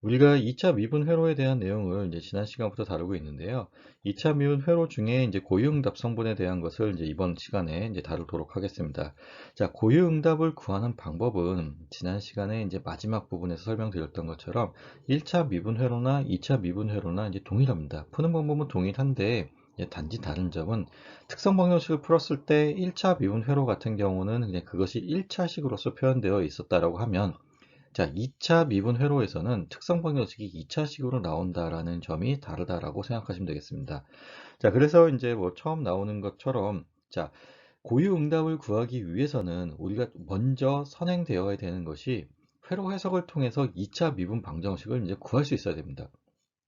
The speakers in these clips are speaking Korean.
우리가 2차 미분 회로에 대한 내용을 이제 지난 시간부터 다루고 있는데요. 2차 미분 회로 중에 이제 고유응답 성분에 대한 것을 이제 이번 시간에 이제 다루도록 하겠습니다. 자, 고유응답을 구하는 방법은 지난 시간에 이제 마지막 부분에서 설명드렸던 것처럼 1차 미분 회로나 2차 미분 회로나 이제 동일합니다. 푸는 방법은 동일한데 단지 다른 점은 특성 방정식을 풀었을 때 1차 미분 회로 같은 경우는 그냥 그것이 1차식으로서 표현되어 있었다라고 하면 자, 2차 미분 회로에서는 특성 방정식이 2차식으로 나온다라는 점이 다르다라고 생각하시면 되겠습니다. 자, 그래서 이제 뭐 처음 나오는 것처럼 자, 고유 응답을 구하기 위해서는 우리가 먼저 선행되어야 되는 것이 회로 해석을 통해서 2차 미분 방정식을 이제 구할 수 있어야 됩니다.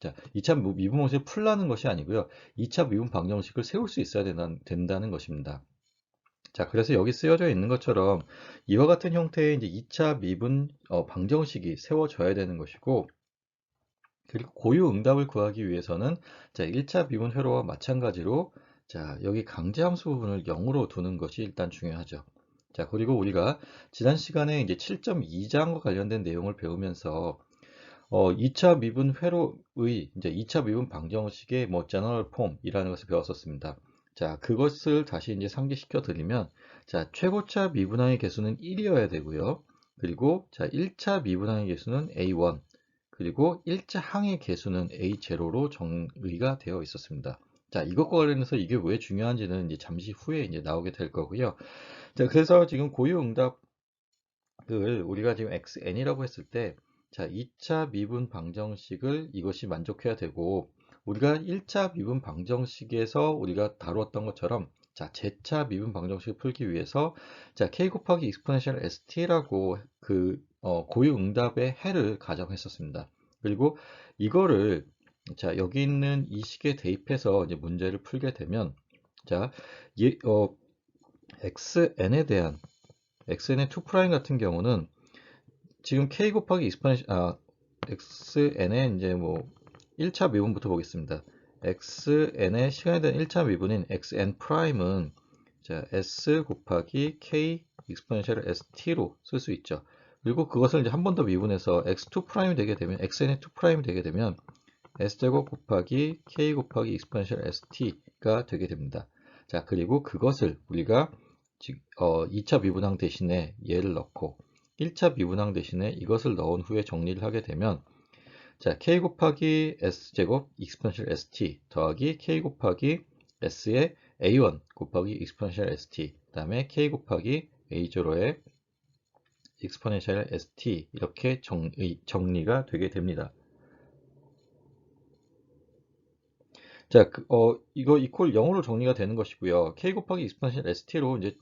자, 2차 미분 방정식을 풀라는 것이 아니고요. 2차 미분 방정식을 세울 수 있어야 된다는 것입니다. 자, 그래서 여기 쓰여져 있는 것처럼 이와 같은 형태의 이제 2차 미분 방정식이 세워져야 되는 것이고, 그리고 고유 응답을 구하기 위해서는 자, 1차 미분 회로와 마찬가지로 자, 여기 강제함수 부분을 0으로 두는 것이 일단 중요하죠. 자, 그리고 우리가 지난 시간에 이제 7.2장과 관련된 내용을 배우면서 2차 미분 회로의 이제 2차 미분 방정식의 뭐 제너럴 폼이라는 것을 배웠었습니다. 자, 그것을 다시 이제 상기시켜 드리면 자, 최고차 미분항의 개수는 1이어야 되고요. 그리고 자, 1차 미분항의 개수는 A1 그리고 1차 항의 개수는 A0로 정의가 되어 있었습니다. 자, 이것과 관련해서 이게 왜 중요한지는 이제 잠시 후에 이제 나오게 될 거고요. 자, 그래서 지금 고유 응답 을 우리가 지금 xn이라고 했을 때 자, 2차 미분 방정식을 이것이 만족해야 되고 우리가 1차 미분 방정식에서 우리가 다루었던 것처럼 자, 제차 미분 방정식을 풀기 위해서 자, k 곱하기 exponential st라고 그 고유 응답의 해를 가정했었습니다. 그리고 이거를 자, 여기 있는 이 식에 대입해서 이제 문제를 풀게 되면 자, xn에 대한 xn의 2' 같은 경우는 지금 k 곱하기 xn의 이제 뭐 1차 미분부터 보겠습니다. xn의 시간에 대한 1차 미분인 xn 프라임은 자, s 곱하기 k exponential st로 쓸 수 있죠. 그리고 그것을 이제 한 번 더 미분해서 x2 프라임이 되게 되면 xn의 2 프라임이 되게 되면 s제곱 곱하기 k 곱하기 exponential st가 되게 됩니다. 자, 그리고 그것을 우리가 2차 미분항 대신에 얘를 넣고 1차 미분항 대신에 이것을 넣은 후에 정리를 하게 되면 자, k 곱하기 s제곱 exponential st 더하기 k 곱하기 s의 a1 곱하기 exponential st 그 다음에 k 곱하기 a0의 exponential st 이렇게 정리가 되게 됩니다. 자, 이거 이퀄 0으로 정리가 되는 것이고요. k 곱하기 exponential st로 이제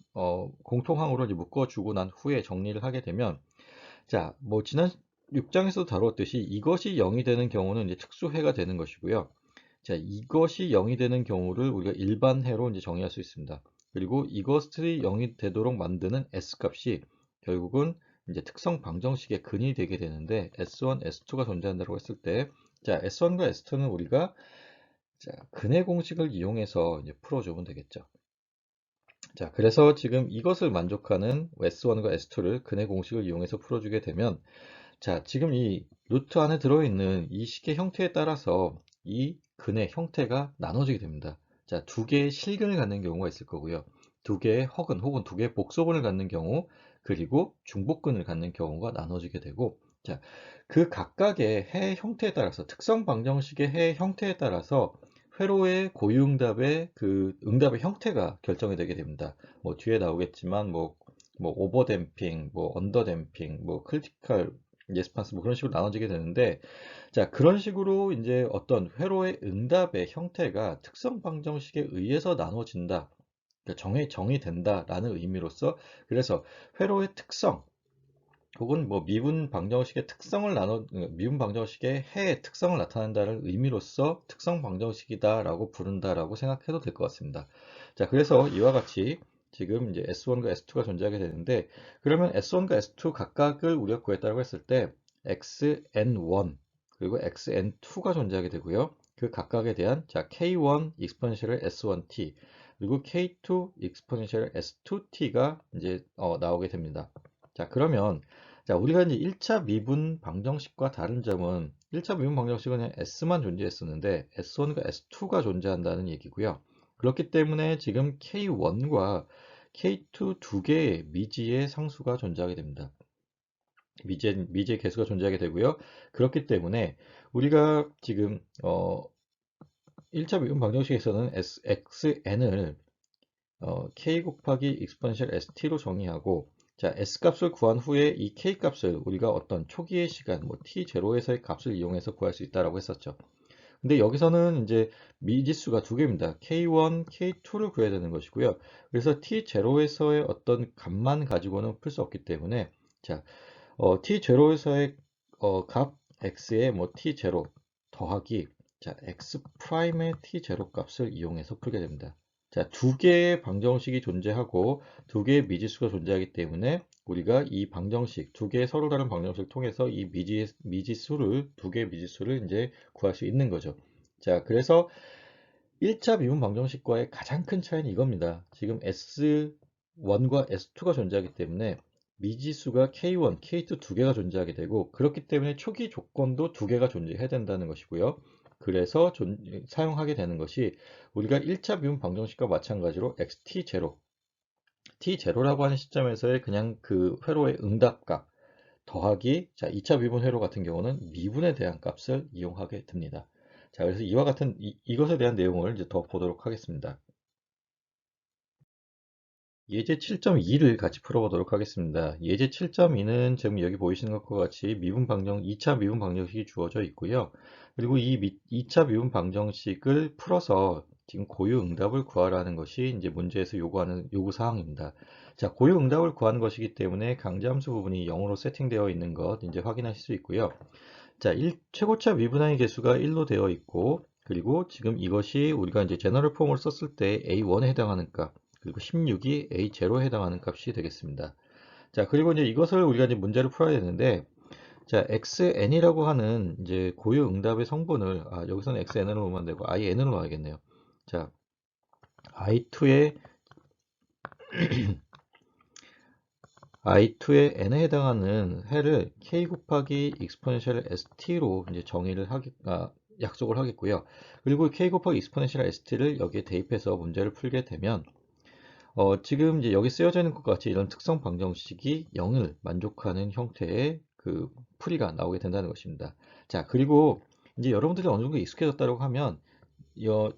공통항으로 이제 묶어주고 난 후에 정리를 하게 되면 자, 뭐 지난 6장에서도 다루었듯이 이것이 0이 되는 경우는 이제 특수해가 되는 것이고요. 자, 이것이 0이 되는 경우를 우리가 일반해로 이제 정의할 수 있습니다. 그리고 이것이 0이 되도록 만드는 s 값이 결국은 이제 특성 방정식의 근이 되게 되는데 S1, S2가 존재한다고 했을 때 자, S1과 S2는 우리가 자, 근의 공식을 이용해서 이제 풀어주면 되겠죠. 자, 그래서 지금 이것을 만족하는 S1과 S2를 근의 공식을 이용해서 풀어주게 되면 자, 지금 이 루트 안에 들어있는 이 식의 형태에 따라서 이 근의 형태가 나눠지게 됩니다. 자, 두 개의 실근을 갖는 경우가 있을 거고요. 두 개의 허근 혹은 두 개의 복소근을 갖는 경우, 그리고 중복근을 갖는 경우가 나눠지게 되고, 자, 그 각각의 해 형태에 따라서, 특성 방정식의 해 형태에 따라서 회로의 고유응답의 그 응답의 형태가 결정이 되게 됩니다. 뭐 뒤에 나오겠지만 뭐 오버댐핑, 뭐 언더댐핑, 뭐 크리티컬 예스판스 뭐 그런 식으로 나눠지게 되는데 자 그런 식으로 이제 어떤 회로의 응답의 형태가 특성 방정식에 의해서 나눠진다. 그러니까 정의된다라는 의미로서 그래서 회로의 특성 혹은 뭐 미분 방정식의 특성을 미분 방정식의 해의 특성을 나타낸다는 의미로서 특성 방정식이다라고 부른다라고 생각해도 될 것 같습니다. 자, 그래서 이와 같이 지금 이제 S1과 S2가 존재하게 되는데 그러면 S1과 S2 각각을 우리가 구했다고 했을 때 XN1 그리고 XN2가 존재하게 되고요. 그 각각에 대한 자 K1 exponential S1t 그리고 K2 exponential S2t가 이제 나오게 됩니다. 자, 그러면 자, 우리가 이제 1차 미분 방정식과 다른 점은 1차 미분 방정식은 그냥 S만 존재했었는데 S1과 S2가 존재한다는 얘기고요. 그렇기 때문에 지금 K1과 K2 두 개의 미지의 상수가 존재하게 됩니다. 미지의 개수가 존재하게 되고요. 그렇기 때문에 우리가 지금 1차 미분 방정식에서는 xn을 k 곱하기 exponential st로 정의하고, 자, s 값을 구한 후에 이 k 값을 우리가 어떤 초기의 시간, 뭐 t0에서의 값을 이용해서 구할 수 있다라고 했었죠. 근데 여기서는 이제 미지수가 두 개입니다. k1, k2를 구해야 되는 것이고요. 그래서 t0에서의 어떤 값만 가지고는 풀 수 없기 때문에, 자, t0에서의 값 x의 뭐 t0 더하기, 자, x 프라임의 t0 값을 이용해서 풀게 됩니다. 자, 두 개의 방정식이 존재하고 두 개의 미지수가 존재하기 때문에 우리가 이 방정식, 두 개의 서로 다른 방정식을 통해서 이 미지수를, 두 개의 미지수를 이제 구할 수 있는 거죠. 자, 그래서 1차 미분 방정식과의 가장 큰 차이는 이겁니다. 지금 S1과 S2가 존재하기 때문에 미지수가 K1, K2 두 개가 존재하게 되고, 그렇기 때문에 초기 조건도 두 개가 존재해야 된다는 것이고요. 그래서 사용하게 되는 것이 우리가 1차 미분 방정식과 마찬가지로 XT0, T0라고 하는 시점에서의 그냥 그 회로의 응답값 더하기, 자, 2차 미분 회로 같은 경우는 미분에 대한 값을 이용하게 됩니다. 자, 그래서 이와 같은 이것에 대한 내용을 이제 더 보도록 하겠습니다. 예제 7.2를 같이 풀어보도록 하겠습니다. 예제 7.2는 지금 여기 보이시는 것과 같이 2차 미분 방정식이 주어져 있고요. 그리고 이 2차 미분 방정식을 풀어서 지금 고유 응답을 구하라는 것이 이제 문제에서 요구하는 요구 사항입니다. 자, 고유 응답을 구하는 것이기 때문에 강제함수 부분이 0으로 세팅되어 있는 것 이제 확인하실 수 있고요. 자, 최고차 미분항의 개수가 1로 되어 있고, 그리고 지금 이것이 우리가 이제 제너럴 폼을 썼을 때 A1에 해당하는 값, 그리고 16이 A0에 해당하는 값이 되겠습니다. 자, 그리고 이제 이것을 우리가 이제 문제를 풀어야 되는데, 자, xn이라고 하는 이제 고유 응답의 성분을, 여기서는 xn으로 놓으면 안 되고 in으로 놔야겠네요. 자, i2의 n에 해당하는 해를 k 곱하기 exponential st로 이제 약속을 하겠고요. 그리고 k 곱하기 exponential st를 여기에 대입해서 문제를 풀게 되면, 지금 이제 여기 쓰여져 있는 것 같이 이런 특성 방정식이 0을 만족하는 형태의 그 풀이가 나오게 된다는 것입니다. 자, 그리고 이제 여러분들이 어느 정도 익숙해졌다고 하면,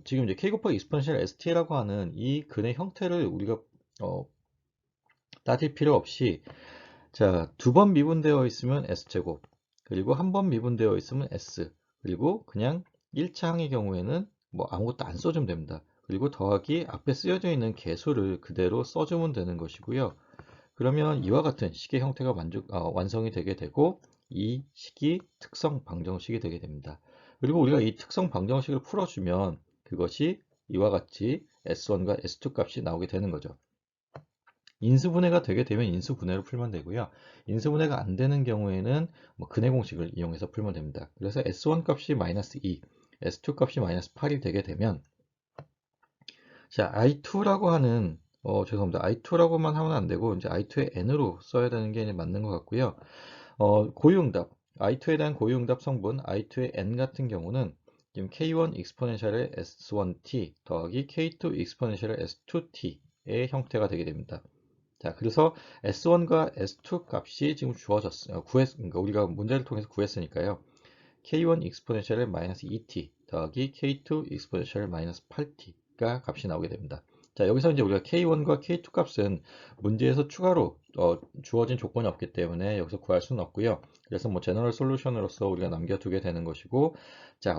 지금 이제 k 곱하기 exponential st라고 하는 이 근의 형태를 우리가 어, 따질 필요 없이, 자, 두 번 미분되어 있으면 s제곱, 그리고 한 번 미분되어 있으면 s, 그리고 그냥 1차 항의 경우에는 뭐 아무것도 안 써주면 됩니다. 그리고 더하기 앞에 쓰여져 있는 개수를 그대로 써주면 되는 것이고요. 그러면 이와 같은 식의 형태가 완성이 되게 되고, 이 식이 특성 방정식이 되게 됩니다. 그리고 우리가 이 특성 방정식을 풀어주면 그것이 이와 같이 S1과 S2 값이 나오게 되는 거죠. 인수분해가 되게 되면 인수분해로 풀면 되고요. 인수분해가 안 되는 경우에는 뭐 근해 공식을 이용해서 풀면 됩니다. 그래서 S1 값이 마이너스 2, S2 값이 마이너스 8이 되게 되면, 자, i2라고 하는, 죄송합니다. i2라고만 하면 안 되고, 이제 i2의 n으로 써야 되는 게 맞는 것 같고요. 고유응답, i2에 대한 고유응답 성분, i2의 n 같은 경우는 지금 k1 exponential의 s1t 더하기 k2 exponential의 s2t의 형태가 되게 됩니다. 자, 그래서 S1과 S2 값이 지금 주어졌어요. 그러니까 우리가 문제를 통해서 구했으니까요. K1 exponential의 마이너스 2t 더하기 K2 exponential의 마이너스 8t가 값이 나오게 됩니다. 자, 여기서 이제 우리가 K1과 K2 값은 문제에서 추가로 주어진 조건이 없기 때문에 여기서 구할 수는 없고요. 그래서 뭐 제너럴 솔루션으로서 우리가 남겨두게 되는 것이고, 자,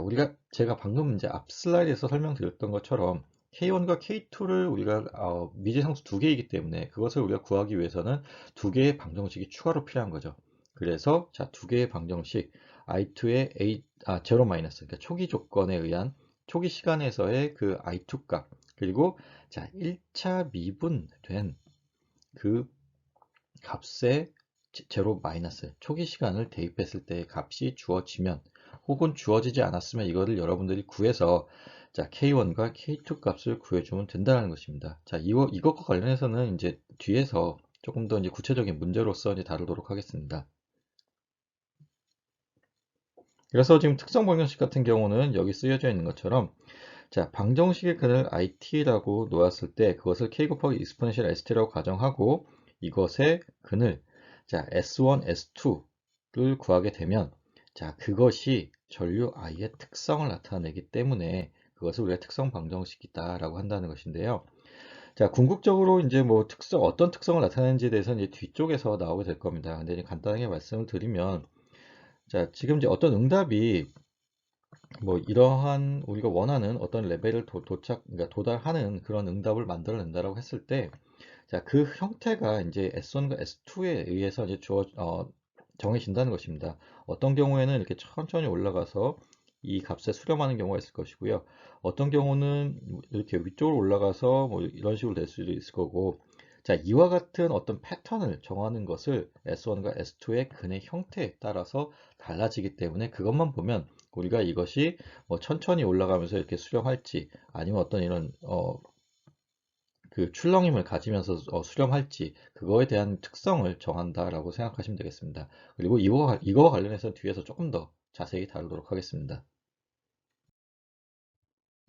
제가 방금 이제 앞 슬라이드에서 설명드렸던 것처럼 K1과 K2를 우리가 미지상수 두 개이기 때문에 그것을 우리가 구하기 위해서는 두 개의 방정식이 추가로 필요한 거죠. 그래서 자, 두 개의 방정식 i2의 제로 마이너스, 그러니까 초기 조건에 의한 초기 시간에서의 그 i2 값, 그리고 자, 1차 미분된 그 값의 제로 마이너스 초기 시간을 대입했을 때의 값이 주어지면, 혹은 주어지지 않았으면 이거를 여러분들이 구해서 자, K1과 K2 값을 구해주면 된다는 것입니다. 자, 이것과 관련해서는 이제 뒤에서 조금 더 이제 구체적인 문제로서 이제 다루도록 하겠습니다. 그래서 지금 특성 방정식 같은 경우는 여기 쓰여져 있는 것처럼 자, 방정식의 근을 it라고 놓았을 때 그것을 k 곱하기 exponential st라고 가정하고 이것의 근을 자, s1, s2를 구하게 되면 자, 그것이 전류 i의 특성을 나타내기 때문에 그것을 우리가 특성 방정식이다라고 한다는 것인데요. 자, 궁극적으로 이제 뭐 어떤 특성을 나타내는지에 대해서는 이제 뒤쪽에서 나오게 될 겁니다. 근데 이제 간단하게 말씀을 드리면 자, 지금 이제 어떤 응답이 뭐 이러한 우리가 원하는 어떤 레벨을 그러니까 도달하는 그런 응답을 만들어낸다라고 했을 때, 자, 그 형태가 이제 S1과 S2에 의해서 이제 정해진다는 것입니다. 어떤 경우에는 이렇게 천천히 올라가서 이 값에 수렴하는 경우가 있을 것이고요. 어떤 경우는 이렇게 위쪽으로 올라가서 뭐 이런 식으로 될 수도 있을 거고, 자, 이와 같은 어떤 패턴을 정하는 것을 S1과 S2의 근의 형태에 따라서 달라지기 때문에 그것만 보면 우리가 이것이 뭐 천천히 올라가면서 이렇게 수렴할지 아니면 어떤 이런 그 출렁임을 가지면서 수렴할지 그거에 대한 특성을 정한다라고 생각하시면 되겠습니다. 그리고 이거와 관련해서 뒤에서 조금 더 자세히 다루도록 하겠습니다.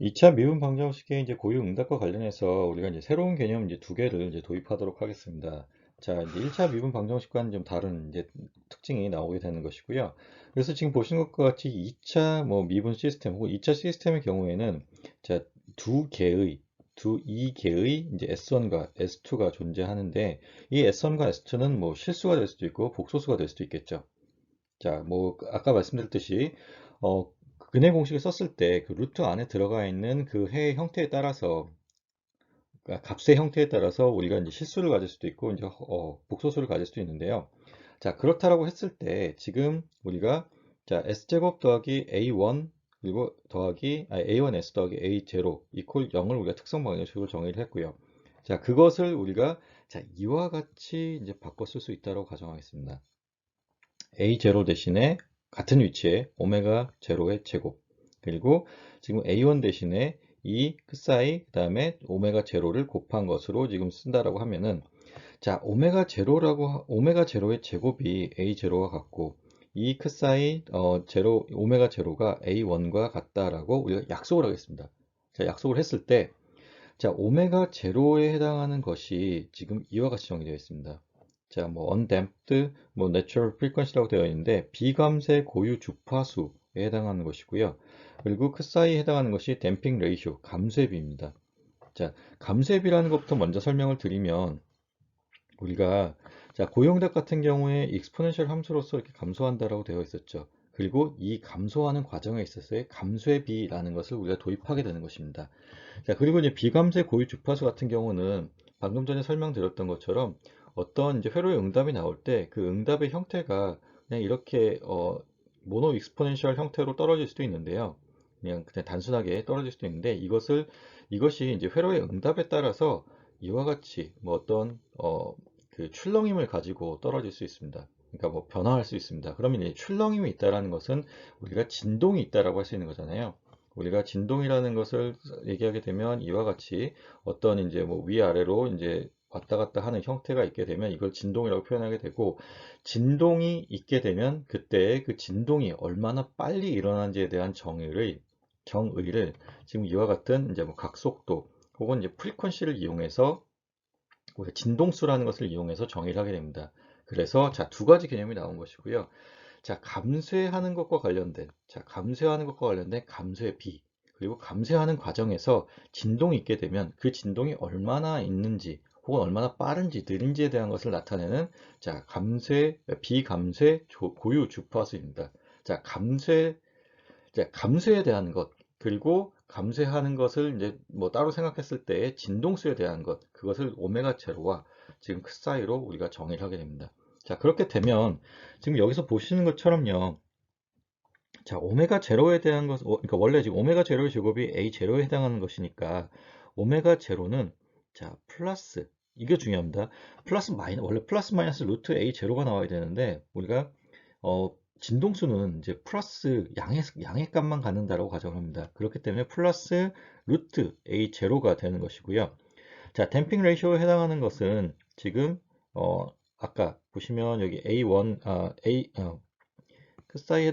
2차 미분 방정식의 이제 고유 응답과 관련해서 우리가 이제 새로운 개념 이제 두 개를 이제 도입하도록 하겠습니다. 자, 이제 1차 미분 방정식과는 좀 다른 이제 특징이 나오게 되는 것이고요. 그래서 지금 보시는 것과 같이 2차 뭐 미분 시스템 혹은 2차 시스템의 경우에는 자, 이 개의 이제 S1과 S2가 존재하는데 이 S1과 S2는 뭐 실수가 될 수도 있고 복소수가 될 수도 있겠죠. 자, 뭐 아까 말씀드렸듯이 어, 근해 공식을 썼을 때 그 루트 안에 들어가 있는 그 해의 형태에 따라서 그러니까 값의 형태에 따라서 우리가 이제 실수를 가질 수도 있고 이제 복소수를 가질 수도 있는데요. 자, 그렇다라고 했을 때 지금 우리가 자, s제곱 더하기 a1 그리고 a1s 더하기 a0 이퀄 0을 우리가 특성 방정식으로 정의를 했고요. 자, 그것을 우리가 자, 이와 같이 이제 바꿔 쓸 수 있다고 가정하겠습니다. A0 대신에 같은 위치에 오메가 제로의 제곱 그리고 지금 A1 대신에 이 끝사이 그 다음에 오메가 제로를 곱한 것으로 지금 쓴다라고 하면은 자 오메가 제로의 제곱이 A0와 같고 이 끝사이 제로 오메가 제로가 A1과 같다라고 우리가 약속을 하겠습니다. 자, 약속을 했을 때 자, 오메가 제로에 해당하는 것이 지금 이와 같이 정의되어 있습니다. 자, 뭐 undamped, 뭐 natural frequency라고 되어 있는데 비감쇄 고유 주파수에 해당하는 것이고요. 그리고 그 사이에 해당하는 것이 damping ratio, 감쇄비입니다. 자, 감쇄비라는 것부터 먼저 설명을 드리면 우리가 자, 고용답 같은 경우에 익스포넨셜 함수로서 이렇게 감소한다라고 되어 있었죠. 그리고 이 감소하는 과정에 있어서의 감쇄비라는 것을 우리가 도입하게 되는 것입니다. 자, 그리고 이제 비감쇄 고유 주파수 같은 경우는 방금 전에 설명드렸던 것처럼 어떤 이제 회로의 응답이 나올 때 그 응답의 형태가 그냥 이렇게 모노 익스포넨셜 형태로 떨어질 수도 있는데요. 그냥 단순하게 떨어질 수도 있는데 이것이 이제 회로의 응답에 따라서 이와 같이 뭐 어떤 그 출렁임을 가지고 떨어질 수 있습니다. 그러니까 뭐 변화할 수 있습니다. 그러면 이 출렁임이 있다라는 것은 우리가 진동이 있다라고 할 수 있는 거잖아요. 우리가 진동이라는 것을 얘기하게 되면 이와 같이 어떤 이제 뭐 위아래로 이제 왔다 갔다 하는 형태가 있게 되면 이걸 진동이라고 표현하게 되고 진동이 있게 되면 그때 그 진동이 얼마나 빨리 일어나는지에 대한 정의를 지금 이와 같은 이제 뭐 각속도 혹은 이제 프리퀀시를 이용해서 우리가 진동수라는 것을 이용해서 정의를 하게 됩니다. 그래서 자, 두 가지 개념이 나온 것이고요. 자, 감쇄하는 것과 관련된 감쇄비, 그리고 감쇄하는 과정에서 진동이 있게 되면 그 진동이 얼마나 있는지, 혹은 얼마나 빠른지, 느린지에 대한 것을 나타내는 자, 비감쇄 고유 주파수입니다. 자, 감쇄에 대한 것, 그리고 감쇄하는 것을 이제 뭐 따로 생각했을 때 진동수에 대한 것, 그것을 오메가 제로와 지금 그 사이로 우리가 정의를 하게 됩니다. 자, 그렇게 되면 지금 여기서 보시는 것처럼요. 자, 오메가 제로에 대한 것, 그러니까 원래 지금 오메가 제로의 제곱이 A 제로에 해당하는 것이니까 오메가 제로는 자, 플러스 이게 중요합니다. 원래 플러스 마이너스 루트 A 제로가 나와야 되는데 우리가 진동수는 이제 플러스 양의 값만 갖는다라고 가정합니다. 그렇기 때문에 플러스 루트 A 제로가 되는 것이고요. 자, 댐핑 레이쇼에 해당하는 것은 지금 아까 보시면 여기 A1 그 사이에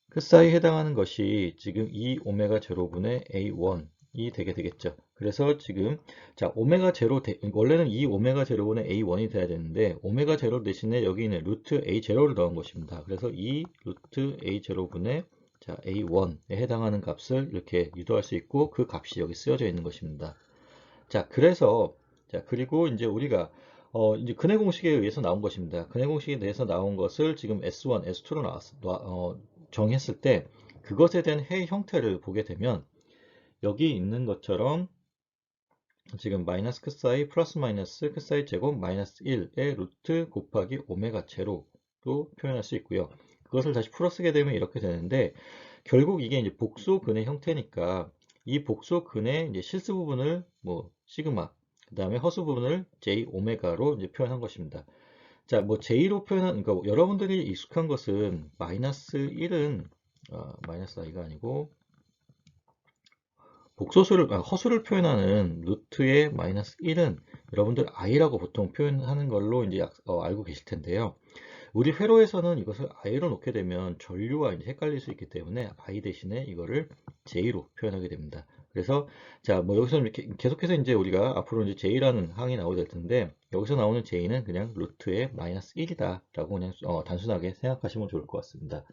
그 사이에 해당하는 것이 지금 이 오메가 제로분의 A1이 되게 되겠죠. 그래서 지금 자 오메가 제로 원래는 이 오메가 제로분의 A1이 돼야 되는데 오메가 제로 대신에 여기 있는 루트 A 제로를 넣은 것입니다. 그래서 이 루트 A 제로분의 자 A1에 해당하는 값을 이렇게 유도할 수 있고 그 값이 여기 쓰여져 있는 것입니다. 자, 그래서, 자, 그리고 이제 우리가, 이제 근해 공식에 의해서 나온 것입니다. 근해 공식에 대해서 나온 것을 지금 S1, S2로 정했을 때, 그것에 대한 해 형태를 보게 되면, 여기 있는 것처럼, 지금 마이너스 크사이 플러스 마이너스 크사이 제곱 마이너스 1의 루트 곱하기 오메가 제로로 표현할 수 있고요. 그것을 다시 풀어 쓰게 되면 이렇게 되는데, 결국 이게 이제 복소근의 형태니까 이 복소근의 이제 실수 부분을 뭐 시그마, 그 다음에 허수 부분을 j 오메가로 이제 표현한 것입니다. 자, 뭐 j로 표현한, 그러니까 여러분들이 익숙한 것은 마이너스 1은 마이너스 i가 아니고 허수를 표현하는 루트의 마이너스 1은 여러분들 i라고 보통 표현하는 걸로 이제 알고 계실 텐데요. 우리 회로에서는 이것을 i로 놓게 되면 전류와 이제 헷갈릴 수 있기 때문에 i 대신에 이거를 j로 표현하게 됩니다. 그래서 자, 뭐 여기서 이렇게 계속해서 이제 우리가 앞으로 이제 j라는 항이 나오게 될 텐데 여기서 나오는 j는 그냥 루트의 마이너스 1이다라고 그냥 단순하게 생각하시면 좋을 것 같습니다.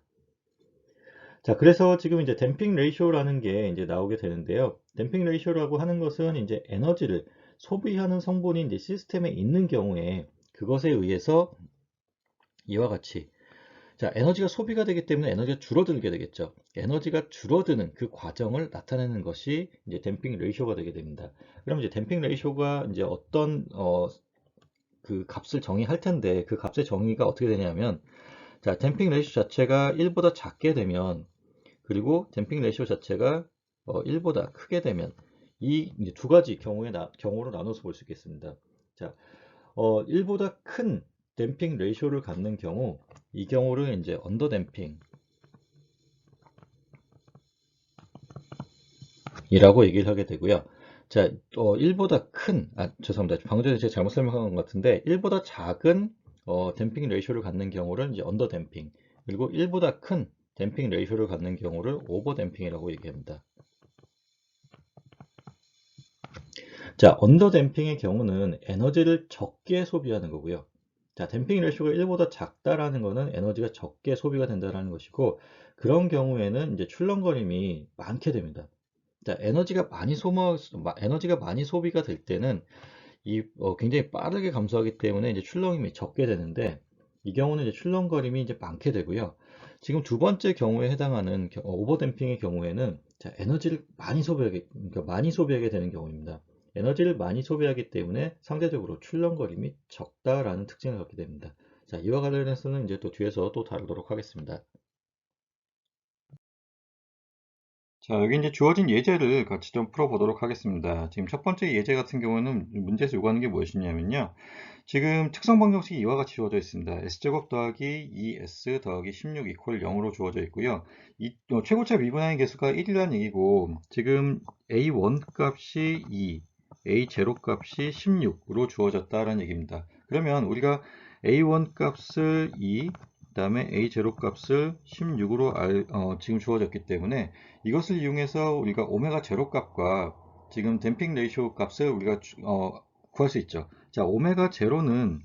자, 그래서 지금 이제 댐핑 레이쇼라는 게 이제 나오게 되는데요. 댐핑 레이쇼라고 하는 것은 이제 에너지를 소비하는 성분이 이제 시스템에 있는 경우에 그것에 의해서 이와 같이 자, 에너지가 소비가 되기 때문에 에너지가 줄어들게 되겠죠. 에너지가 줄어드는 그 과정을 나타내는 것이 이제 댐핑 레이쇼가 되게 됩니다. 그럼 이제 댐핑 레이쇼가 이제 어떤 그 값을 정의할 텐데 그 값의 정의가 어떻게 되냐면 자, 댐핑 레이쇼 자체가 1보다 작게 되면 그리고 댐핑 레이쇼 자체가 1보다 크게 되면 이 이제 두 가지 경우로 나눠서 볼 수 있겠습니다. 자, 1보다 큰 댐핑 레이쇼를 갖는 경우 이 경우를 이제 언더 댐핑 이라고 얘기를 하게 되고요. 자, 1보다 큰, 죄송합니다. 방금 전에 제가 잘못 설명한 것 같은데 1보다 작은 댐핑 레이쇼를 갖는 경우를 이제 언더 댐핑 그리고 1보다 큰 댐핑 레이쇼를 갖는 경우를 오버 댐핑이라고 얘기합니다. 자, 언더 댐핑의 경우는 에너지를 적게 소비하는 거고요. 자, 댐핑 레이쇼가 1보다 작다라는 것은 에너지가 적게 소비가 된다는 것이고 그런 경우에는 이제 출렁거림이 많게 됩니다. 자, 에너지가 많이 소비가 될 때는 굉장히 빠르게 감소하기 때문에 이제 출렁임이 적게 되는데 이 경우는 이제 출렁거림이 이제 많게 되고요. 지금 두 번째 경우에 해당하는 오버댐핑의 경우에는 자, 에너지를 그러니까 많이 소비하게 되는 경우입니다. 에너지를 많이 소비하기 때문에 상대적으로 출렁거림이 적다라는 특징을 갖게 됩니다. 자, 이와 관련해서는 이제 또 뒤에서 또 다루도록 하겠습니다. 자, 여기 이제 주어진 예제를 같이 좀 풀어보도록 하겠습니다. 지금 첫 번째 예제 같은 경우는 문제에서 요구하는 게 무엇이냐면요. 지금 특성 방정식이 이와 같이 주어져 있습니다. s제곱 더하기 2s 더하기 16 이퀄 0으로 주어져 있고요. 최고차 미분항의 개수가 1이라는 얘기고 지금 a1 값이 2, a0 값이 16으로 주어졌다라는 얘기입니다. 그러면 우리가 a1 값을 2, 그 다음에 a0 값을 16으로 지금 주어졌기 때문에 이것을 이용해서 우리가 오메가 제로 값과 지금 댐핑 레이쇼 값을 우리가 구할 수 있죠. 자, 오메가 제로는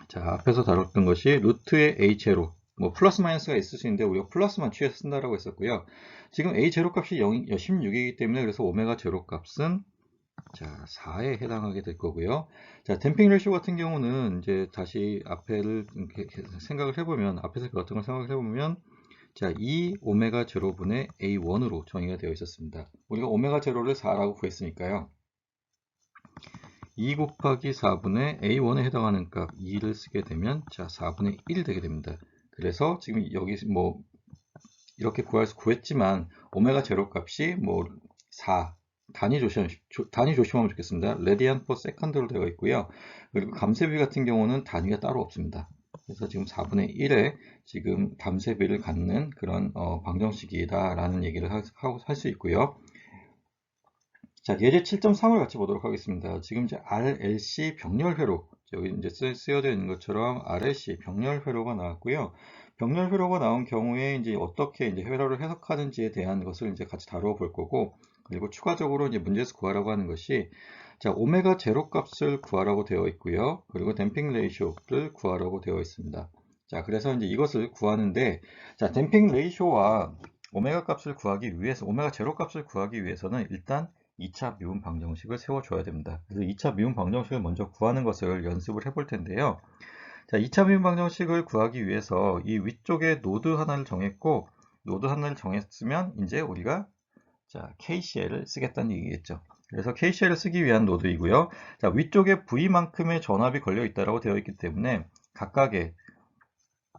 자, 앞에서 다뤘던 것이 루트의 a 제로 뭐 플러스 마이너스가 있을 수 있는데 우리가 플러스만 취해서 쓴다라고 했었고요. 지금 a 제로 값이 16이기 때문에 그래서 오메가 제로 값은 자, 4에 해당하게 될 거고요. 자, 댐핑 레이쇼 같은 경우는 이제 다시 앞에를 생각을 해보면 앞에서 그 어떤 걸 생각을 해보면 자, 2 오메가 제로분의 A1으로 정의가 되어 있었습니다. 우리가 오메가 제로를 4라고 구했으니까요. 2 곱하기 4분의 A1에 해당하는 값 2를 쓰게 되면 자, 4분의 1이 되게 됩니다. 그래서 지금 여기 뭐 이렇게 구했지만 오메가 제로 값이 뭐 4, 단위 조심하면 좋겠습니다. 레디안 퍼 세컨드로 되어 있고요. 그리고 감쇄비 같은 경우는 단위가 따로 없습니다. 그래서 지금 4분의 1에 지금 감쇄비를 갖는 그런 방정식이다라는 얘기를 할 수 있고요. 자, 예제 7.3을 같이 보도록 하겠습니다. 지금 이제 RLC 병렬회로 여기 이제 쓰여져 있는 것처럼 RLC 병렬회로가 나왔고요. 병렬 회로가 나온 경우에 이제 어떻게 이제 회로를 해석하는지에 대한 것을 이제 같이 다루어 볼 거고, 그리고 추가적으로 이제 문제에서 구하라고 하는 것이, 자, 오메가 제로 값을 구하라고 되어 있고요. 그리고 댐핑 레이쇼를 구하라고 되어 있습니다. 자, 그래서 이제 이것을 구하는데, 자, 댐핑 레이쇼와 오메가 값을 구하기 위해서, 오메가 제로 값을 구하기 위해서는 일단 2차 미분 방정식을 세워줘야 됩니다. 그래서 2차 미분 방정식을 먼저 구하는 것을 연습을 해볼 텐데요. 자, 2차 미분 방정식을 구하기 위해서 이 위쪽에 노드 하나를 정했고, 노드 하나를 정했으면 이제 우리가 자, KCL을 쓰겠다는 얘기겠죠. 그래서 KCL을 쓰기 위한 노드이고요. 자, 위쪽에 V만큼의 전압이 걸려 있다고 되어 있기 때문에 각각의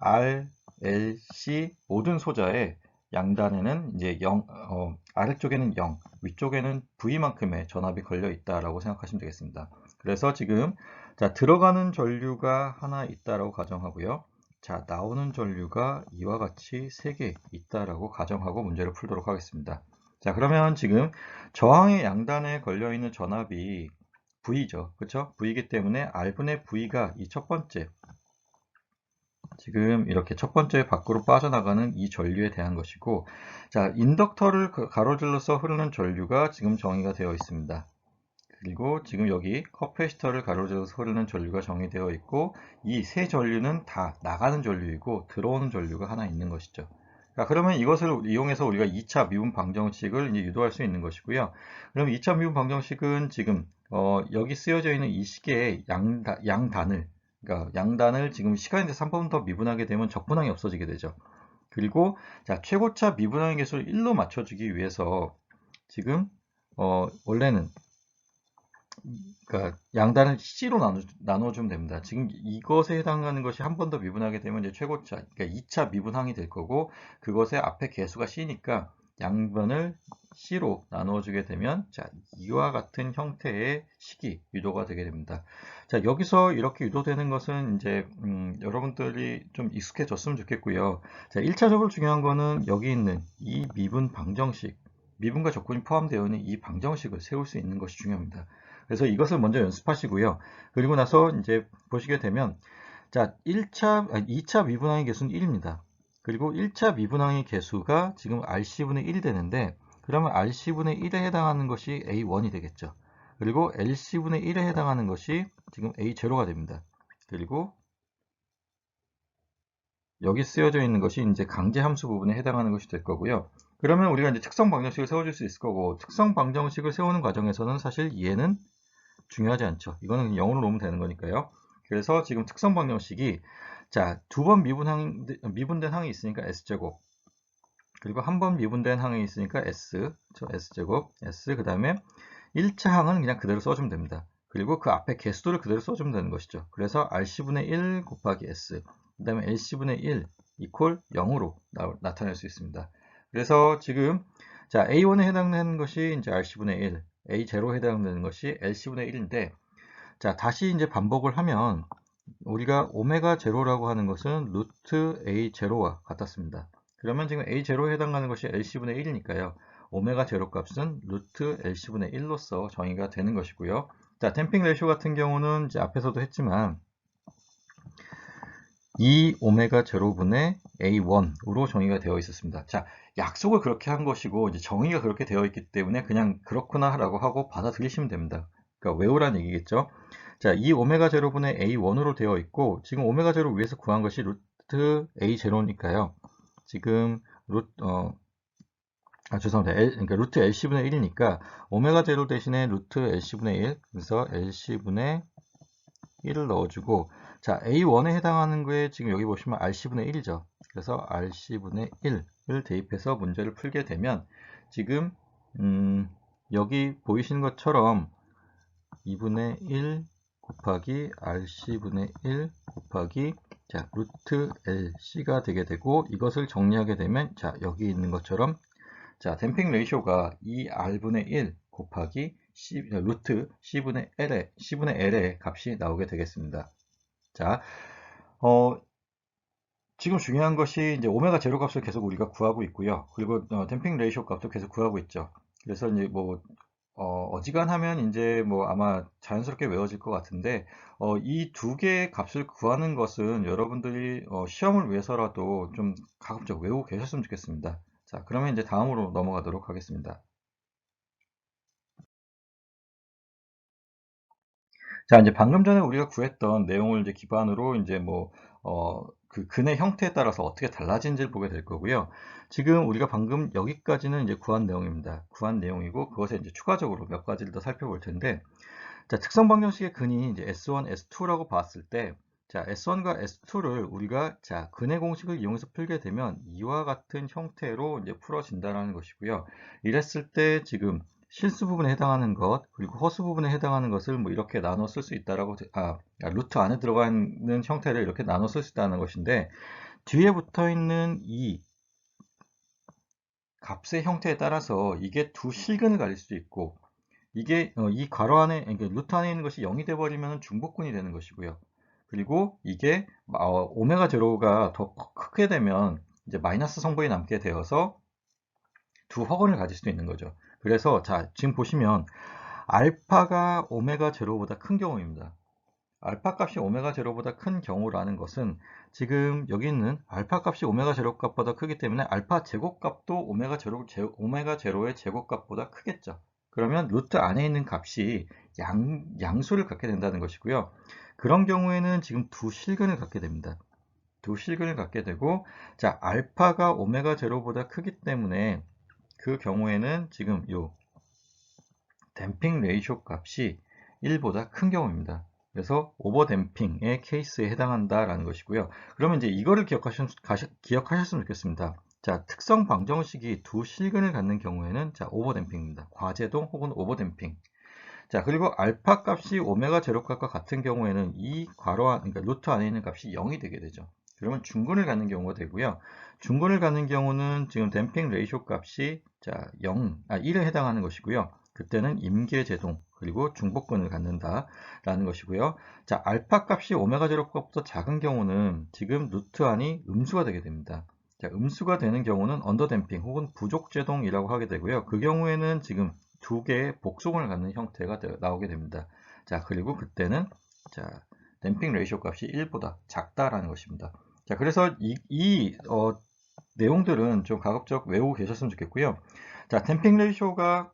R, L, C 모든 소자의 양단에는 이제 0, 아래쪽에는 0, 위쪽에는 V만큼의 전압이 걸려 있다라고 생각하시면 되겠습니다. 그래서 지금 자, 들어가는 전류가 하나 있다라고 가정하고요. 자, 나오는 전류가 이와 같이 3개 있다라고 가정하고 문제를 풀도록 하겠습니다. 자, 그러면 지금 저항의 양단에 걸려 있는 전압이 V죠. 그렇죠? V이기 때문에 R분의 V가 이 첫 번째 지금 이렇게 첫 번째 밖으로 빠져나가는 이 전류에 대한 것이고, 자, 인덕터를 가로질러서 흐르는 전류가 지금 정의가 되어 있습니다. 그리고 지금 여기 커패시터를 가로질러서 흐르는 전류가 정의되어 있고, 이 세 전류는 다 나가는 전류이고 들어오는 전류가 하나 있는 것이죠. 자, 그러면 이것을 이용해서 우리가 2차 미분 방정식을 이제 유도할 수 있는 것이고요. 그럼 2차 미분 방정식은 지금 여기 쓰여져 있는 이 식의 양단을, 그러니까 양단을 지금 시간에 대해서 한 번 더 미분하게 되면 적분항이 없어지게 되죠. 그리고 자, 최고차 미분항의 개수를 1로 맞춰주기 위해서 지금 원래는 그러니까 양단을 C로 나눠주면 됩니다. 지금 이것에 해당하는 것이 한 번 더 미분하게 되면 이제 최고차, 그러니까 2차 미분항이 될 거고, 그것의 앞에 개수가 C니까 양변을 C로 나누어주게 되면, 자, 이와 같은 형태의 식이 유도가 되게 됩니다. 자, 여기서 이렇게 유도되는 것은 이제, 여러분들이 좀 익숙해졌으면 좋겠고요. 자, 1차적으로 중요한 거는 여기 있는 이 미분 방정식, 미분과 적분이 포함되어 있는 이 방정식을 세울 수 있는 것이 중요합니다. 그래서 이것을 먼저 연습하시고요. 그리고 나서 이제 보시게 되면, 자, 2차 미분항의 개수는 1입니다. 그리고 1차 미분항의 개수가 지금 RC분의 1이 되는데, 그러면 RC분의 1에 해당하는 것이 A1이 되겠죠. 그리고 LC분의 1에 해당하는 것이 지금 A0가 됩니다. 그리고 여기 쓰여져 있는 것이 이제 강제 함수 부분에 해당하는 것이 될 거고요. 그러면 우리가 이제 특성 방정식을 세워줄 수 있을 거고, 특성 방정식을 세우는 과정에서는 사실 얘는 중요하지 않죠. 이거는 0으로 놓으면 되는 거니까요. 그래서 지금 특성 방정식이 자, 두 번 미분된 항이 있으니까 S제곱, 그리고 한 번 미분된 항이 있으니까 S, S제곱, S, 그 다음에 1차 항은 그냥 그대로 써주면 됩니다. 그리고 그 앞에 개수를 그대로 써주면 되는 것이죠. 그래서 RC분의 1 곱하기 S, 그 다음에 LC분의 1 이퀄 0으로 나타낼 수 있습니다. 그래서 지금 자, A1에 해당되는 것이 이제 RC분의 1, A0에 해당되는 것이 LC분의 1인데, 자, 다시 이제 반복을 하면 우리가 오메가 제로라고 하는 것은 루트 A0와 같았습니다. 그러면 지금 A0에 해당하는 것이 LC분의 1이니까요. 오메가 제로 값은 루트 LC분의 1로서 정의가 되는 것이고요. 자, 댐핑 레이쇼 같은 경우는 이제 앞에서도 했지만 2 오메가 제로분의 A1으로 정의가 되어 있었습니다. 자, 약속을 그렇게 한 것이고 이제 정의가 그렇게 되어 있기 때문에 그냥 그렇구나 라고 하고 받아들이시면 됩니다. 그러니까 외우란 얘기겠죠. 자, 2 오메가 제로분의 A1으로 되어 있고, 지금 오메가 제로 위에서 구한 것이 루트 A 제로니까요. 지금 죄송합니다. 그러니까 루트 LC분의 1이니까 오메가 제로 대신에 루트 LC분의 1, 그래서 LC분의 1을 넣어주고, 자, A1에 해당하는 거에 지금 여기 보시면 RC분의 1이죠. 그래서 RC분의 1을 대입해서 문제를 풀게 되면 지금 여기 보이시는 것처럼 2분의 1 곱하기 RC분의 1 곱하기 자, 루트 LC가 되게 되고, 이것을 정리하게 되면 자, 여기 있는 것처럼 자, 댐핑 레이쇼가 2R분의 1 곱하기 루트 C분의 L의 값이 나오게 되겠습니다. 자, 지금 중요한 것이 이제 오메가 제로 값을 계속 우리가 구하고 있고요. 그리고 댐핑 레이쇼 값도 계속 구하고 있죠. 그래서 이제 뭐 어지간하면 이제 뭐 아마 자연스럽게 외워질 것 같은데, 이 두 개의 값을 구하는 것은 여러분들이 시험을 위해서라도 좀 가급적 외우고 계셨으면 좋겠습니다. 자, 그러면 이제 다음으로 넘어가도록 하겠습니다. 자, 이제 방금 전에 우리가 구했던 내용을 이제 기반으로 이제 뭐, 그 근의 형태에 따라서 어떻게 달라진지를 보게 될 거고요. 지금 우리가 방금 여기까지는 이제 구한 내용입니다. 구한 내용이고, 그것에 이제 추가적으로 몇 가지를 더 살펴볼 텐데, 자, 특성 방정식의 근이 이제 S1, S2라고 봤을 때, 자, S1과 S2를 우리가 자, 근의 공식을 이용해서 풀게 되면 이와 같은 형태로 이제 풀어진다는 것이고요. 이랬을 때 지금 실수 부분에 해당하는 것, 그리고 허수 부분에 해당하는 것을 뭐 이렇게 나눠 쓸 수 있다라고, 루트 안에 들어가 있는 형태를 이렇게 나눠 쓸 수 있다는 것인데, 뒤에 붙어 있는 이 값의 형태에 따라서 이게 두 실근을 가질 수도 있고, 이게 이 괄호 안에 그러니까 루트 안에 있는 것이 0이 돼 버리면 중복근이 되는 것이고요. 그리고 이게 오메가 제로가 더 크게 되면 이제 마이너스 성분이 남게 되어서 두 확원을 가질 수도 있는 거죠. 그래서 자, 지금 보시면 알파가 오메가 제로보다 큰 경우입니다. 알파 값이 오메가 제로보다 큰 경우라는 것은 지금 여기 있는 알파 값이 오메가 제로 값보다 크기 때문에 알파 제곱 값도 오메가 제로의 제곱 값보다 크겠죠. 그러면 루트 안에 있는 값이 양수를 갖게 된다는 것이고요. 그런 경우에는 지금 두 실근을 갖게 됩니다. 두 실근을 갖게 되고, 자, 알파가 오메가 제로보다 크기 때문에 그 경우에는 지금 요 댐핑 레이쇼 값이 1보다 큰 경우입니다. 그래서 오버댐핑의 케이스에 해당한다라는 것이고요. 그러면 이제 이거를 기억하셨으면 좋겠습니다. 자, 특성 방정식이 두 실근을 갖는 경우에는 자, 오버댐핑입니다. 과제동 혹은 오버댐핑. 자, 그리고 알파 값이 오메가 제로 값과 같은 경우에는 이 그러니까 루트 안에 있는 값이 0이 되게 되죠. 그러면 중근을 갖는 경우가 되고요. 중근을 갖는 경우는 지금 댐핑 레이쇼 값이 자, 1에 해당하는 것이고요. 그때는 임계제동 그리고 중복근을 갖는다라는 것이고요. 자, 알파 값이 오메가 제로 값보다 작은 경우는 지금 루트 안이 음수가 되게 됩니다. 자, 음수가 되는 경우는 언더댐핑 혹은 부족제동이라고 하게 되고요. 그 경우에는 지금 두 개의 복속을 갖는 형태가 나오게 됩니다. 자, 그리고 그때는 자, 댐핑 레이쇼 값이 1보다 작다라는 것입니다. 자, 그래서 내용들은 좀 가급적 외우고 계셨으면 좋겠고요. 자, 댐핑 레이쇼가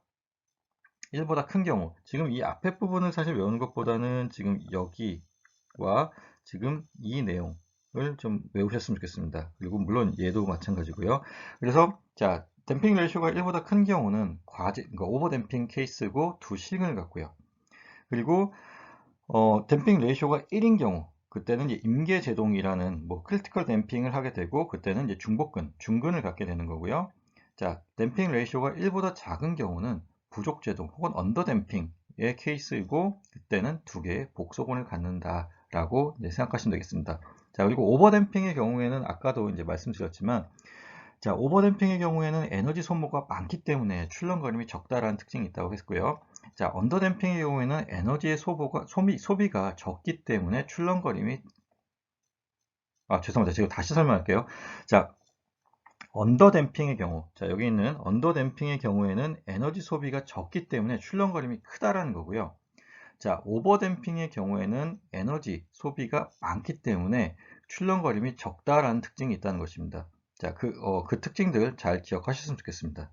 1보다 큰 경우, 지금 이 앞에 부분을 사실 외우는 것보다는 지금 여기와 지금 이 내용을 좀 외우셨으면 좋겠습니다. 그리고 물론 얘도 마찬가지고요. 그래서 자, 댐핑 레이쇼가 1보다 큰 경우는 그러니까 오버댐핑 케이스고 두 실근을 갖고요. 그리고 댐핑 레이쇼가 1인 경우, 그때는 이제 임계제동이라는 뭐 크리티컬 댐핑을 하게 되고, 그때는 이제 중근을 갖게 되는 거고요. 자, 댐핑 레이쇼가 1보다 작은 경우는 부족제동 혹은 언더댐핑의 케이스이고, 그때는 두 개의 복소근을 갖는다라고 생각하시면 되겠습니다. 자, 그리고 오버댐핑의 경우에는 아까도 이제 말씀드렸지만, 자, 오버댐핑의 경우에는 에너지 소모가 많기 때문에 출렁거림이 적다라는 특징이 있다고 했고요. 자, 언더댐핑의 경우에는 에너지의 소비가 적기 때문에 죄송합니다. 제가 다시 설명할게요. 자, 언더댐핑의 경우, 자, 여기 있는 언더댐핑의 경우에는 에너지 소비가 적기 때문에 출렁거림이 크다라는 거고요. 자, 오버댐핑의 경우에는 에너지 소비가 많기 때문에 출렁거림이 적다라는 특징이 있다는 것입니다. 자, 그 특징들 잘 기억하셨으면 좋겠습니다.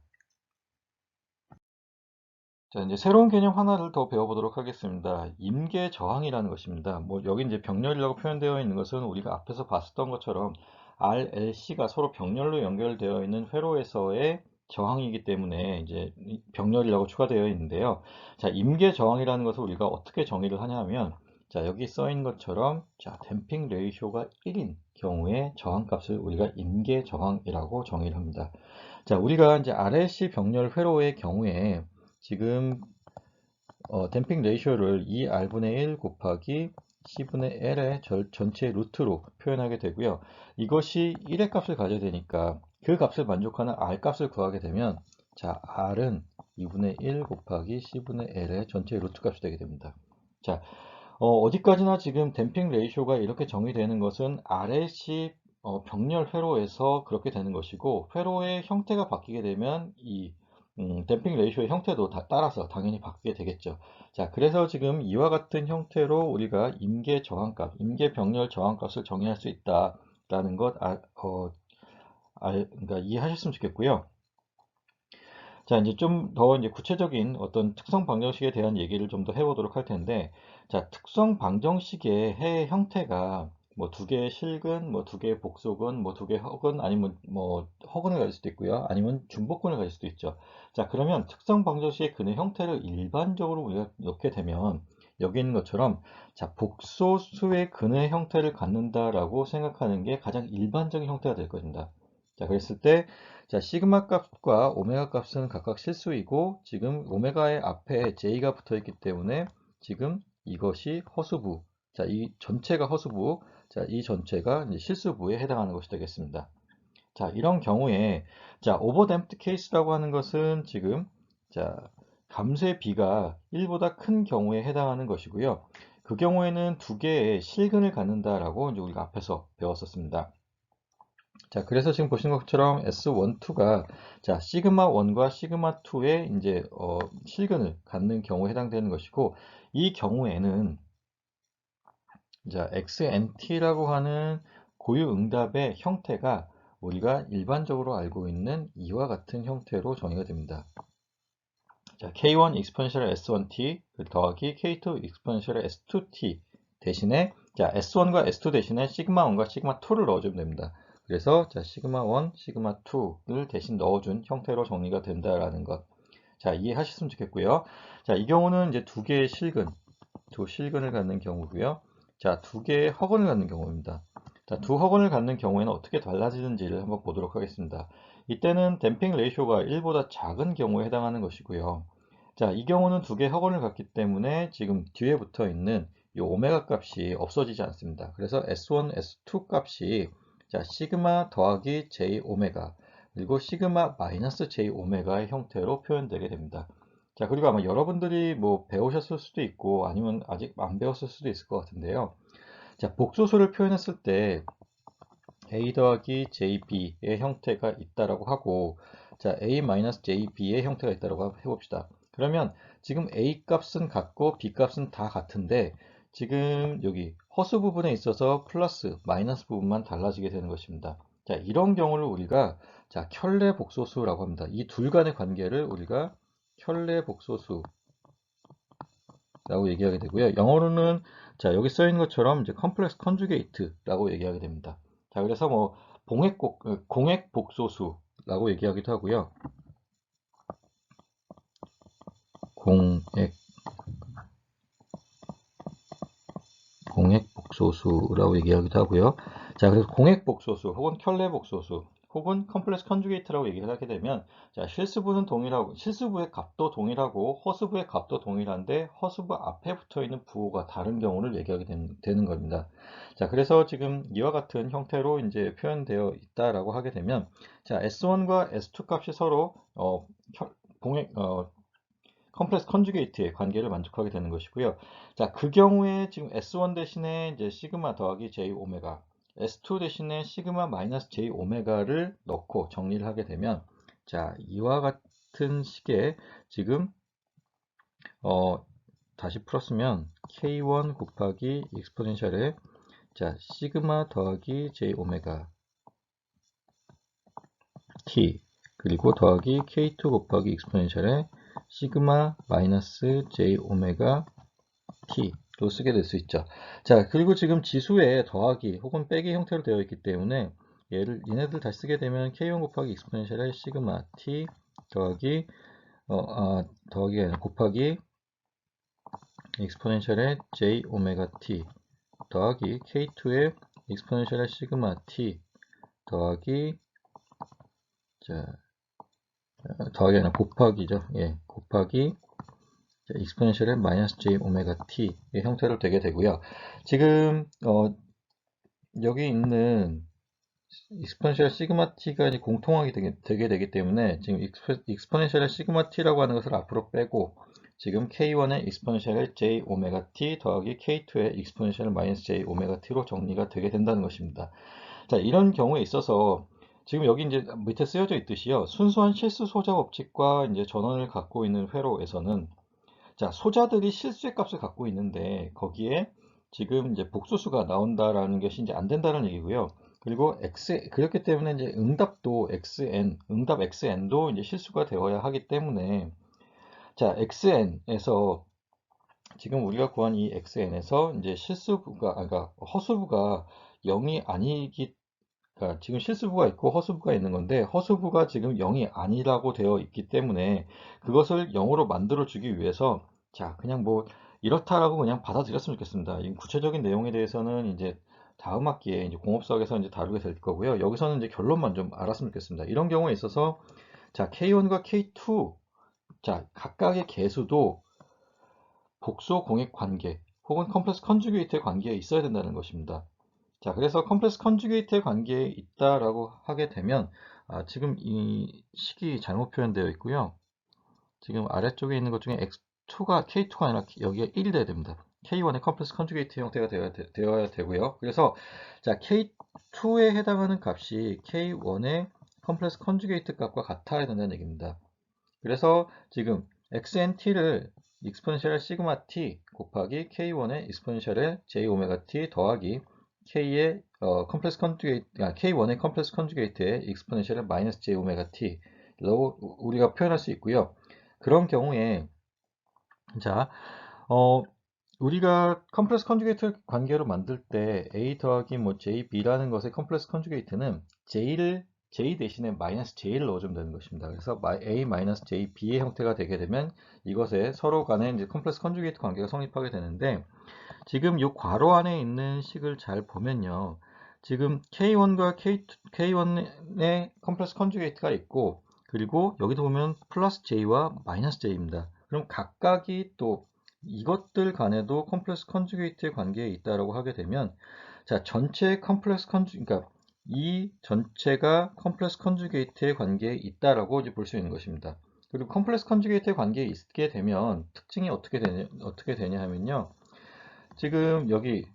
자, 이제 새로운 개념 하나를 더 배워보도록 하겠습니다. 임계 저항이라는 것입니다. 뭐, 여기 이제 병렬이라고 표현되어 있는 것은 우리가 앞에서 봤었던 것처럼 RLC가 서로 병렬로 연결되어 있는 회로에서의 저항이기 때문에 이제 병렬이라고 추가되어 있는데요. 자, 임계 저항이라는 것을 우리가 어떻게 정의를 하냐면, 자, 여기 써 있는 것처럼, 자, 댐핑 레이쇼가 1인 경우에 저항값을 우리가 임계 저항이라고 정의를 합니다. 자, 우리가 이제 RLC 병렬 회로의 경우에 지금 댐핑 레이쇼를 2R분의 1 곱하기 C분의 L의 전체 루트로 표현하게 되고요. 이것이 1의 값을 가져야 되니까 그 값을 만족하는 R 값을 구하게 되면 자, R은 2분의 1 곱하기 C분의 L의 전체 루트 값이 되게 됩니다. 자, 어디까지나 지금 댐핑 레이쇼가 이렇게 정의되는 것은 RLC 병렬 회로에서 그렇게 되는 것이고, 회로의 형태가 바뀌게 되면 이 댐핑 레이쇼의 형태도 따라서 당연히 바뀌게 되겠죠. 자, 그래서 지금 이와 같은 형태로 우리가 임계 저항값, 임계 병렬 저항값을 정의할 수 있다라는 것 그러니까 이해하셨으면 좋겠고요. 자, 이제 좀 더 이제 구체적인 어떤 특성 방정식에 대한 얘기를 좀 더 해보도록 할 텐데, 자, 특성 방정식의 해 형태가 뭐 두 개의 실근, 뭐 두 개의 복속근, 뭐 두 개의 허근, 아니면 뭐 허근을 가질 수도 있고요. 아니면 중복근을 가질 수도 있죠. 자, 그러면 특성 방정식의 근의 형태를 일반적으로 우리가 넣게 되면 여기 있는 것처럼 자, 복소수의 근의 형태를 갖는다라고 생각하는 게 가장 일반적인 형태가 될 것입니다. 자, 그랬을 때 자, 시그마 값과 오메가 값은 각각 실수이고 지금 오메가의 앞에 j가 붙어 있기 때문에 지금 이것이 허수부. 자, 이 전체가 허수부. 자, 이 전체가 이제 실수부에 해당하는 것이 되겠습니다. 자, 이런 경우에 자, 오버댐프드 케이스라고 하는 것은 지금 자, 감소의 비가 1보다 큰 경우에 해당하는 것이고요. 그 경우에는 두 개의 실근을 갖는다라고 이제 우리가 앞에서 배웠었습니다. 자, 그래서 지금 보시는 것처럼 S12가 자, 시그마 1과 시그마 2의 이제 실근을 갖는 경우에 해당되는 것이고 이 경우에는 자, XNT라고 하는 고유 응답의 형태가 우리가 일반적으로 알고 있는 이와 같은 형태로 정의가 됩니다. 자, K1 exponential S1t 더하기 K2 exponential S2t 대신에 자, S1과 S2 대신에 시그마 1과 시그마 2를 넣어주면 됩니다. 그래서 자, 시그마 1, 시그마 2를 대신 넣어준 형태로 정리가 된다라는 것. 자, 이해하셨으면 좋겠고요. 자, 이 경우는 이제 두 개의 실근, 두 실근을 갖는 경우고요. 자, 두 개의 허근을 갖는 경우입니다. 자, 두 허근을 갖는 경우에는 어떻게 달라지는지를 한번 보도록 하겠습니다. 이때는 댐핑 레이쇼가 1보다 작은 경우에 해당하는 것이고요. 자, 이 경우는 두 개의 허근을 갖기 때문에 지금 뒤에 붙어 있는 이 오메가 값이 없어지지 않습니다. 그래서 S1, S2 값이 자, 시그마 더하기 J 오메가 그리고 시그마 마이너스 J 오메가의 형태로 표현되게 됩니다. 자, 그리고 아마 여러분들이 뭐 배우셨을 수도 있고 아니면 아직 안 배웠을 수도 있을 것 같은데요. 자, 복소수를 표현했을 때 A 더하기 JB의 형태가 있다라고 하고 자, A 마이너스 JB의 형태가 있다라고 해봅시다. 그러면 지금 A 값은 같고 B 값은 다 같은데 지금 여기 허수 부분에 있어서 플러스 마이너스 부분만 달라지게 되는 것입니다. 자, 이런 경우를 우리가 자, 켤레 복소수라고 합니다. 이 둘 간의 관계를 우리가 켤레 복소수라고 얘기하게 되고요. 영어로는 자, 여기 써 있는 것처럼 이제 컴플렉스 컨주게이트라고 얘기하게 됩니다. 자, 그래서 뭐 공액 복소수라고 얘기하기도 하고요. 공액 복소수라고 얘기하기도 하고요. 자, 그래서 공액 복소수 혹은 켤레 복소수 혹은 컴플렉스 컨주게이트라고 얘기를 하게 되면 자, 실수부는 동일하고 실수부의 값도 동일하고 허수부의 값도 동일한데 허수부 앞에 붙어 있는 부호가 다른 경우를 얘기하게 되는 겁니다. 자, 그래서 지금 이와 같은 형태로 이제 표현되어 있다라고 하게 되면 자, S1과 S2 값이 서로 공액 컴플렉스 컨주게이트의 관계를 만족하게 되는 것이고요. 자, 그 경우에 지금 S1 대신에 이제 시그마 더하기 J 오메가, S2 대신에 시그마 마이너스 J 오메가를 넣고 정리를 하게 되면 자, 이와 같은 식의 지금 다시 풀었으면 K1 곱하기 익스포넨셜에 자, 시그마 더하기 J 오메가 T 그리고 더하기 K2 곱하기 익스포넨셜에 시그마 마이너스 J 오메가 T로 쓰게 될 수 있죠. 자, 그리고 지금 지수에 더하기 혹은 빼기 형태로 되어 있기 때문에 얘네들 다시 쓰게 되면 K1 곱하기 익스포넨셜의 시그마 T 더하기 더하기가 아니라 곱하기 익스포넨셜의 J 오메가 T 더하기 K2의 익스포넨셜의 시그마 T 더하기 자, 더하기 아니라 곱하기죠. 예, 곱하기 익스포넨셜의 마이너스 j 오메가 t의 형태로 되게 되고요. 지금 여기 있는 익스포넨셜 시그마 t가 이제 공통하게 되게 되기 때문에 지금 익스포넨셜의 시그마 t라고 하는 것을 앞으로 빼고 지금 k1의 익스포넨셜의 j 오메가 t 더하기 k2의 익스포넨셜 마이너스 j 오메가 t로 정리가 되게 된다는 것입니다. 자, 이런 경우에 있어서 지금 여기 이제 밑에 쓰여져 있듯이요. 순수한 실수 소자 법칙과 이제 전원을 갖고 있는 회로에서는 자, 소자들이 실수의 값을 갖고 있는데 거기에 지금 이제 복소수가 나온다라는 것이 이제 안 된다는 얘기고요. 그리고 그렇기 때문에 이제 응답도 응답 xn도 이제 실수가 되어야 하기 때문에 자, xn에서 지금 우리가 구한 이 xn에서 이제 그러니까 허수부가 0이 아니기 그러니까 지금 실수부가 있고 허수부가 있는 건데 허수부가 지금 0이 아니라고 되어 있기 때문에 그것을 0으로 만들어 주기 위해서 자 그냥 뭐 이렇다라고 그냥 받아들였으면 좋겠습니다. 이 구체적인 내용에 대해서는 이제 다음 학기에 이제 공업사학에서 이제 다루게 될 거고요. 여기서는 이제 결론만 좀 알았으면 좋겠습니다. 이런 경우에 있어서 자 K1과 K2 자 각각의 개수도 복소 공액 관계 혹은 컴플렉스 컨주게이트의 관계에 있어야 된다는 것입니다. 자, 그래서 컴플렉스 컨주게이트의 관계에 있다라고 하게 되면 지금 이 식이 잘못 표현되어 있고요. 지금 아래쪽에 있는 것 중에 X2가 K2가 아니라 여기가 1이 돼야 됩니다. K1의 컴플렉스 컨주게이트 형태가 되어야 되고요. 그래서 자, K2에 해당하는 값이 K1의 컴플렉스 컨주게이트 값과 같아야 된다는 얘기입니다. 그래서 지금 xnt를 익스포넨셜 시그마 t 곱하기 k1의 익스포넨셜 j 오메가 t 더하기 k의 컴플렉스 컨주게이트 k1의 컴플렉스 컨주게이트의 익스포넨셜 마이너스 j 오메가 t로 우리가 표현할 수 있고요. 그런 경우에 자 우리가 컴플렉스 컨주게이트 관계로 만들 때 a 더하기 뭐 jb라는 것의 컴플렉스 컨주게이트는 j 대신에 마이너스 j를 넣어주면 되는 것입니다. 그래서 a 마이너스 jb의 형태가 되게 되면 이것에 서로 간에 이제 컴플렉스 컨주게이트 관계가 성립하게 되는데 지금 이 괄호 안에 있는 식을 잘 보면요. 지금 K1과 K1의 컴플렉스 컨주게이트가 있고 그리고 여기도 보면 플러스 J와 마이너스 J입니다. 그럼 각각이 또 이것들 간에도 컴플렉스 컨주게이트의 관계에 있다라고 하게 되면 자, 전체 컴플렉스 그러니까 이 전체가 컴플렉스 컨주게이트의 관계에 있다라고 이제 볼 수 있는 것입니다. 그리고 컴플렉스 컨주게이트의 관계에 있게 되면 특징이 어떻게 되냐 하면요. 지금 여기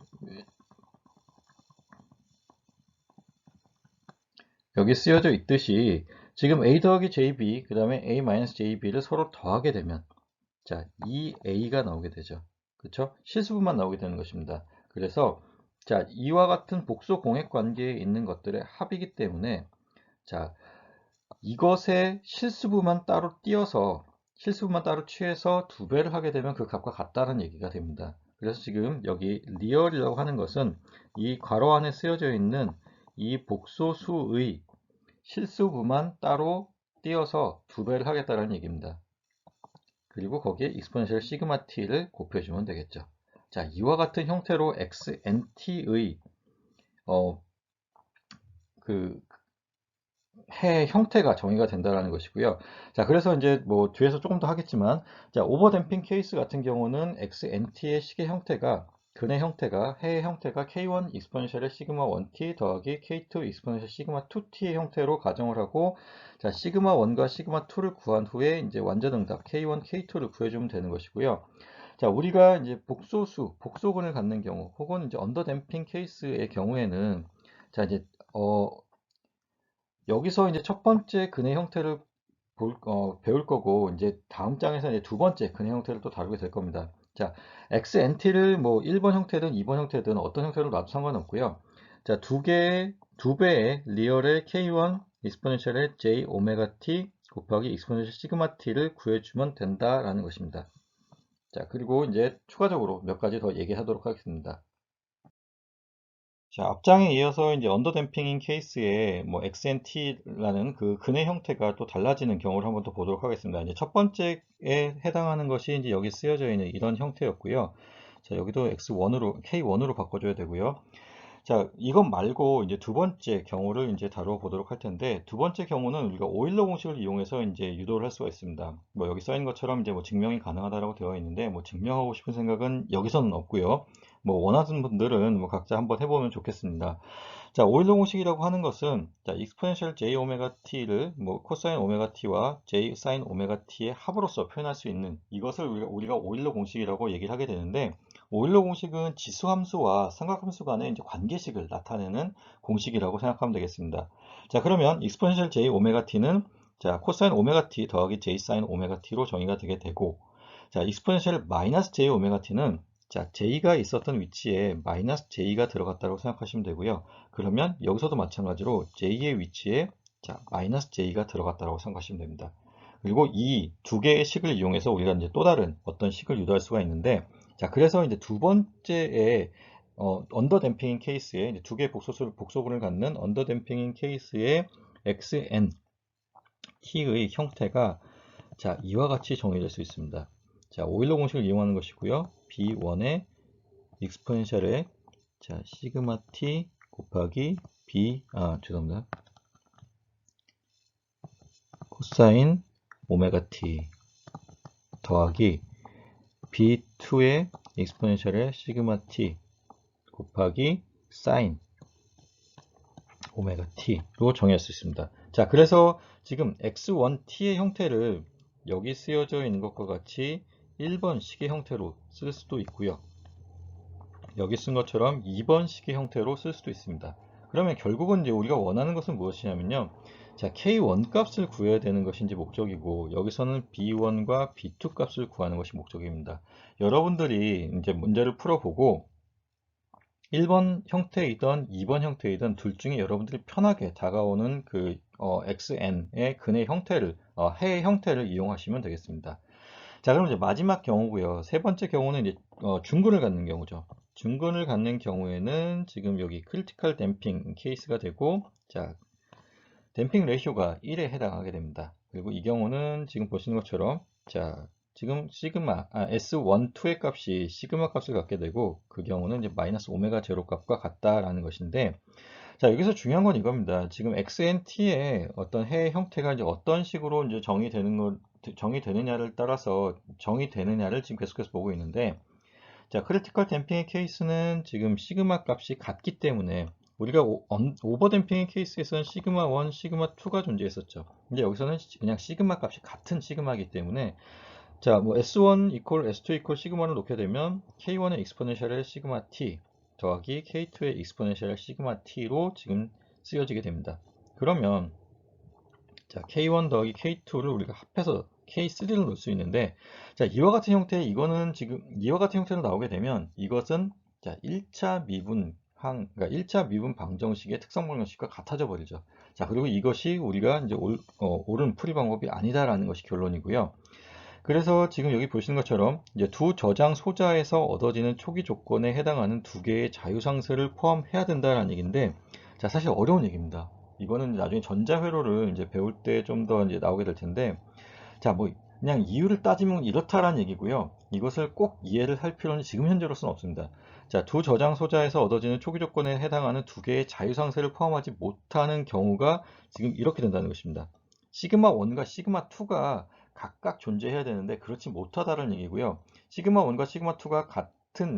쓰여져 있듯이 지금 a 더하기 jb 그 다음에 a 마이너스 jb를 서로 더하게 되면 자, 이 a가 나오게 되죠. 그렇죠? 실수분만 나오게 되는 것입니다. 그래서 자, 이와 같은 복소 공액 관계에 있는 것들의 합이기 때문에 자, 이것의 실수분만 따로 취해서 두 배를 하게 되면 그 값과 같다는 얘기가 됩니다. 그래서 지금 여기 리얼이라고 하는 것은 이 괄호 안에 쓰여져 있는 이 복소수의 실수분만 따로 띄어서 두 배를 하겠다는 얘기입니다. 그리고 거기에 익스포넨셜 시그마 t를 곱해주면 되겠죠. 자, 이와 같은 형태로 xnt의 그 해 형태가 정의가 된다는 것이고요. 자, 그래서 이제 뭐 뒤에서 조금 더 하겠지만, 자, 오버댐핑 케이스 같은 경우는 XNT의 식의 형태가 근의 형태가 해의 형태가 K1 익스포넨셜의 시그마 1t 더하기 K2 익스포넨셜 시그마 2t의 형태로 가정을 하고 자, 시그마 1과 시그마 2를 구한 후에 이제 완전 응답 K1, K2를 구해주면 되는 것이고요. 자, 우리가 이제 복소근을 갖는 경우 혹은 이제 언더댐핑 케이스의 경우에는 자, 이제 여기서 이제 첫 번째 근의 형태를 배울 거고, 이제 다음 장에서 이제 두 번째 근의 형태를 또 다루게 될 겁니다. 자, XNT를 뭐 1번 형태든 2번 형태든 어떤 형태로 놔도 상관없고요. 자, 두 배의 리얼의 K1 익스포넨셜의 J 오메가 T 곱하기 익스포넨셜 시그마 T를 구해주면 된다라는 것입니다. 자, 그리고 이제 추가적으로 몇 가지 더 얘기하도록 하겠습니다. 자, 앞장에 이어서 이제 언더댐핑인 케이스에 뭐 XNT라는 그 근의 형태가 또 달라지는 경우를 한번 더 보도록 하겠습니다. 이제 첫 번째에 해당하는 것이 이제 여기 쓰여져 있는 이런 형태였고요. 자, 여기도 K1으로 바꿔줘야 되고요. 자, 이것 말고 이제 두 번째 경우를 이제 다루어 보도록 할 텐데, 두 번째 경우는 우리가 오일러 공식을 이용해서 이제 유도를 할 수가 있습니다. 뭐 여기 써 있는 것처럼 이제 뭐 증명이 가능하다라고 되어 있는데, 뭐 증명하고 싶은 생각은 여기서는 없고요. 뭐 원하는 분들은 뭐 각자 한번 해보면 좋겠습니다. 자, 오일러 공식이라고 하는 것은 자, 익스포넨셜 j 오메가 t를 뭐 코사인 오메가 t와 j 사인 오메가 t의 합으로서 표현할 수 있는 이것을 우리가 오일러 공식이라고 얘기를 하게 되는데 오일러 공식은 지수함수와 삼각함수 간의 이제 관계식을 나타내는 공식이라고 생각하면 되겠습니다. 자, 그러면 익스포넨셜 j 오메가 t는 자, 코사인 오메가 t 더하기 j 사인 오메가 t로 정의가 되게 되고, 자, 익스포넨셜 마이너스 j 오메가 t는 자, j가 있었던 위치에 마이너스 j가 들어갔다고 생각하시면 되고요. 그러면 여기서도 마찬가지로 j의 위치에 자, 마이너스 j가 들어갔다고 생각하시면 됩니다. 그리고 이 두 개의 식을 이용해서 우리가 이제 또 다른 어떤 식을 유도할 수가 있는데, 자, 그래서 이제 두 번째에 언더 댐핑인 케이스에 이제 두 개의 복소분을 갖는 언더 댐핑인 케이스의 xn t의 형태가 자, 이와 같이 정의될 수 있습니다. 자, 오일러 공식을 이용하는 것이고요. b1의 익스포넨셜에 자, 시그마 t 곱하기 죄송합니다. 코사인 오메가 t 더하기 b2의 익스포넨셜에 시그마 t 곱하기 사인 오메가 t로 정의할 수 있습니다. 자, 그래서 지금 x1t의 형태를 여기 쓰여져 있는 것과 같이 1번 식의 형태로 쓸 수도 있고요. 여기 쓴 것처럼 2번 식의 형태로 쓸 수도 있습니다. 그러면 결국은 이제 우리가 원하는 것은 무엇이냐면요. 자, k1 값을 구해야 되는 것이 이제 목적이고, 여기서는 b1과 b2 값을 구하는 것이 목적입니다. 여러분들이 이제 문제를 풀어보고 1번 형태이든 2번 형태이든 둘 중에 여러분들이 편하게 다가오는 그 xn의 근의 형태를 해의 형태를 이용하시면 되겠습니다. 자, 그럼 이제 마지막 경우고요. 세 번째 경우는 이제 중근을 갖는 경우죠. 중근을 갖는 경우에는 지금 여기 크리티컬 댐핑 케이스가 되고, 자, 댐핑 레이쇼가 1에 해당하게 됩니다. 그리고 이 경우는 지금 보시는 것처럼 자, 지금 시그마 S1, 2의 값이 시그마 값을 갖게 되고, 그 경우는 이제 마이너스 오메가 제로 값과 같다라는 것인데, 자, 여기서 중요한 건 이겁니다. 지금 XNT의 어떤 해의 형태가 이제 어떤 식으로 이제 정의되느냐를 따라서 정의되느냐를 지금 계속해서 보고 있는데, 자, 크리티컬 댐핑의 케이스는 지금 시그마 값이 같기 때문에 우리가 오버 댐핑의 케이스에서는 시그마 1, 시그마 2가 존재했었죠. 근데 여기서는 그냥 시그마 값이 같은 시그마이기 때문에 자, 뭐 S1 이퀄 S2 이퀄 시그마를 놓게 되면 K1의 익스포넨셜의 시그마 t 더하기 K2의 익스포넨셜의 시그마 t로 지금 쓰여지게 됩니다. 그러면 자, K1 더하기 K2를 우리가 합해서 K3를 놓을 수 있는데, 자, 이와 같은 형태, 이거는 지금 이와 같은 형태로 나오게 되면 이것은 자, 1차 미분항, 그러니까 1차 미분 방정식의 특성 방정식과 같아져 버리죠. 자, 그리고 이것이 우리가 이제 옳은 풀이 방법이 아니다라는 것이 결론이고요. 그래서 지금 여기 보시는 것처럼 이제 두 저장 소자에서 얻어지는 초기 조건에 해당하는 두 개의 자유상수를 포함해야 된다는 얘기인데, 자, 사실 어려운 얘기입니다. 이거는 나중에 전자회로를 이제 배울 때 좀 더 이제 나오게 될 텐데, 자, 뭐 그냥 이유를 따지면 이렇다라는 얘기고요. 이것을 꼭 이해를 할 필요는 지금 현재로서는 없습니다. 자, 두 저장 소자에서 얻어지는 초기 조건에 해당하는 두 개의 자유상수를 포함하지 못하는 경우가 지금 이렇게 된다는 것입니다. 시그마 1과 시그마 2가 각각 존재해야 되는데 그렇지 못하다는 얘기고요. 시그마 1과 시그마 2가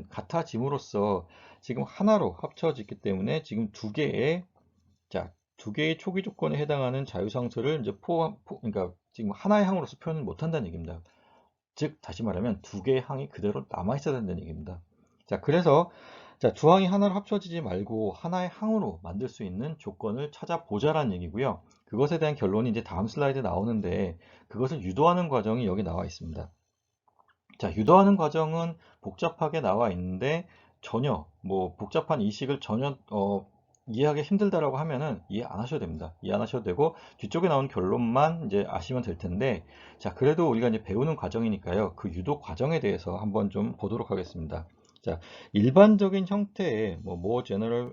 같아짐으로써 지금 하나로 합쳐졌기 때문에 지금 두 개의 초기 조건에 해당하는 자유상수를 이제 그러니까 지금 하나의 항으로서 표현을 못한다는 얘기입니다. 즉, 다시 말하면 두 개의 항이 그대로 남아있어야 된다는 얘기입니다. 자, 그래서 자, 두 항이 하나로 합쳐지지 말고 하나의 항으로 만들 수 있는 조건을 찾아보자라는 얘기고요. 그것에 대한 결론이 이제 다음 슬라이드에 나오는데, 그것을 유도하는 과정이 여기 나와 있습니다. 자, 유도하는 과정은 복잡하게 나와 있는데 전혀 뭐 복잡한 이식을 전혀 이해하기 힘들다라고 하면은 이해 안 하셔도 됩니다. 이해 안 하셔도 되고 뒤쪽에 나오는 결론만 이제 아시면 될 텐데, 자, 그래도 우리가 이제 배우는 과정이니까요. 그 유도 과정에 대해서 한번 좀 보도록 하겠습니다. 자, 일반적인 형태의 more general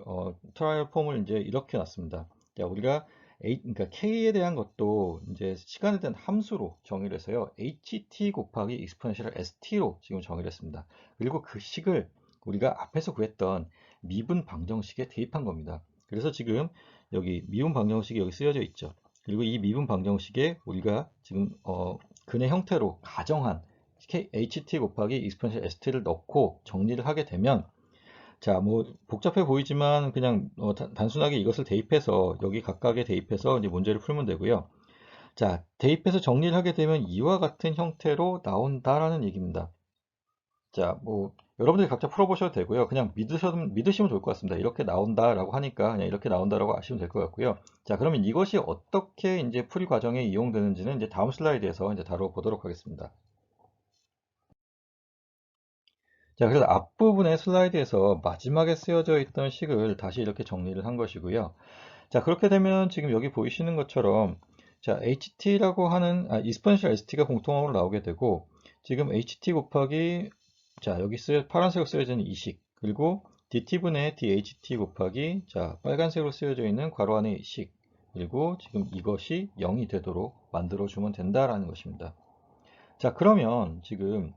trial 폼을 이제 이렇게 놨습니다. 자, 우리가 그러니까 K에 대한 것도 이제 시간에 대한 함수로 정의를 해서요. HT 곱하기 exponential ST로 지금 정의를 했습니다. 그리고 그 식을 우리가 앞에서 구했던 미분 방정식에 대입한 겁니다. 그래서 지금 여기 미분 방정식이 여기 쓰여져 있죠. 그리고 이 미분 방정식에 우리가 지금 근의 형태로 가정한 HT 곱하기 exponential ST를 넣고 정리를 하게 되면, 자, 뭐 복잡해 보이지만 그냥 단순하게 이것을 대입해서 여기 각각에 대입해서 이제 문제를 풀면 되고요. 자, 대입해서 정리를 하게 되면 이와 같은 형태로 나온다라는 얘기입니다. 자, 뭐 여러분들이 각자 풀어보셔도 되고요. 그냥 믿으시면 좋을 것 같습니다. 이렇게 나온다라고 하니까 그냥 이렇게 나온다라고 아시면 될 것 같고요. 자, 그러면 이것이 어떻게 이제 풀이 과정에 이용되는지는 이제 다음 슬라이드에서 이제 다뤄보도록 하겠습니다. 자, 그래서 앞부분의 슬라이드에서 마지막에 쓰여져 있던 식을 다시 이렇게 정리를 한 것이고요. 자, 그렇게 되면 지금 여기 보이시는 것처럼 자, HT라고 하는 exponential ST가 공통함으로 나오게 되고 지금 HT 곱하기 자, 여기 파란색으로 쓰여져 있는 이 식 그리고 DT분의 DHT 곱하기 자, 빨간색으로 쓰여져 있는 괄호 안의 식 그리고 지금 이것이 0이 되도록 만들어 주면 된다라는 것입니다. 자, 그러면 지금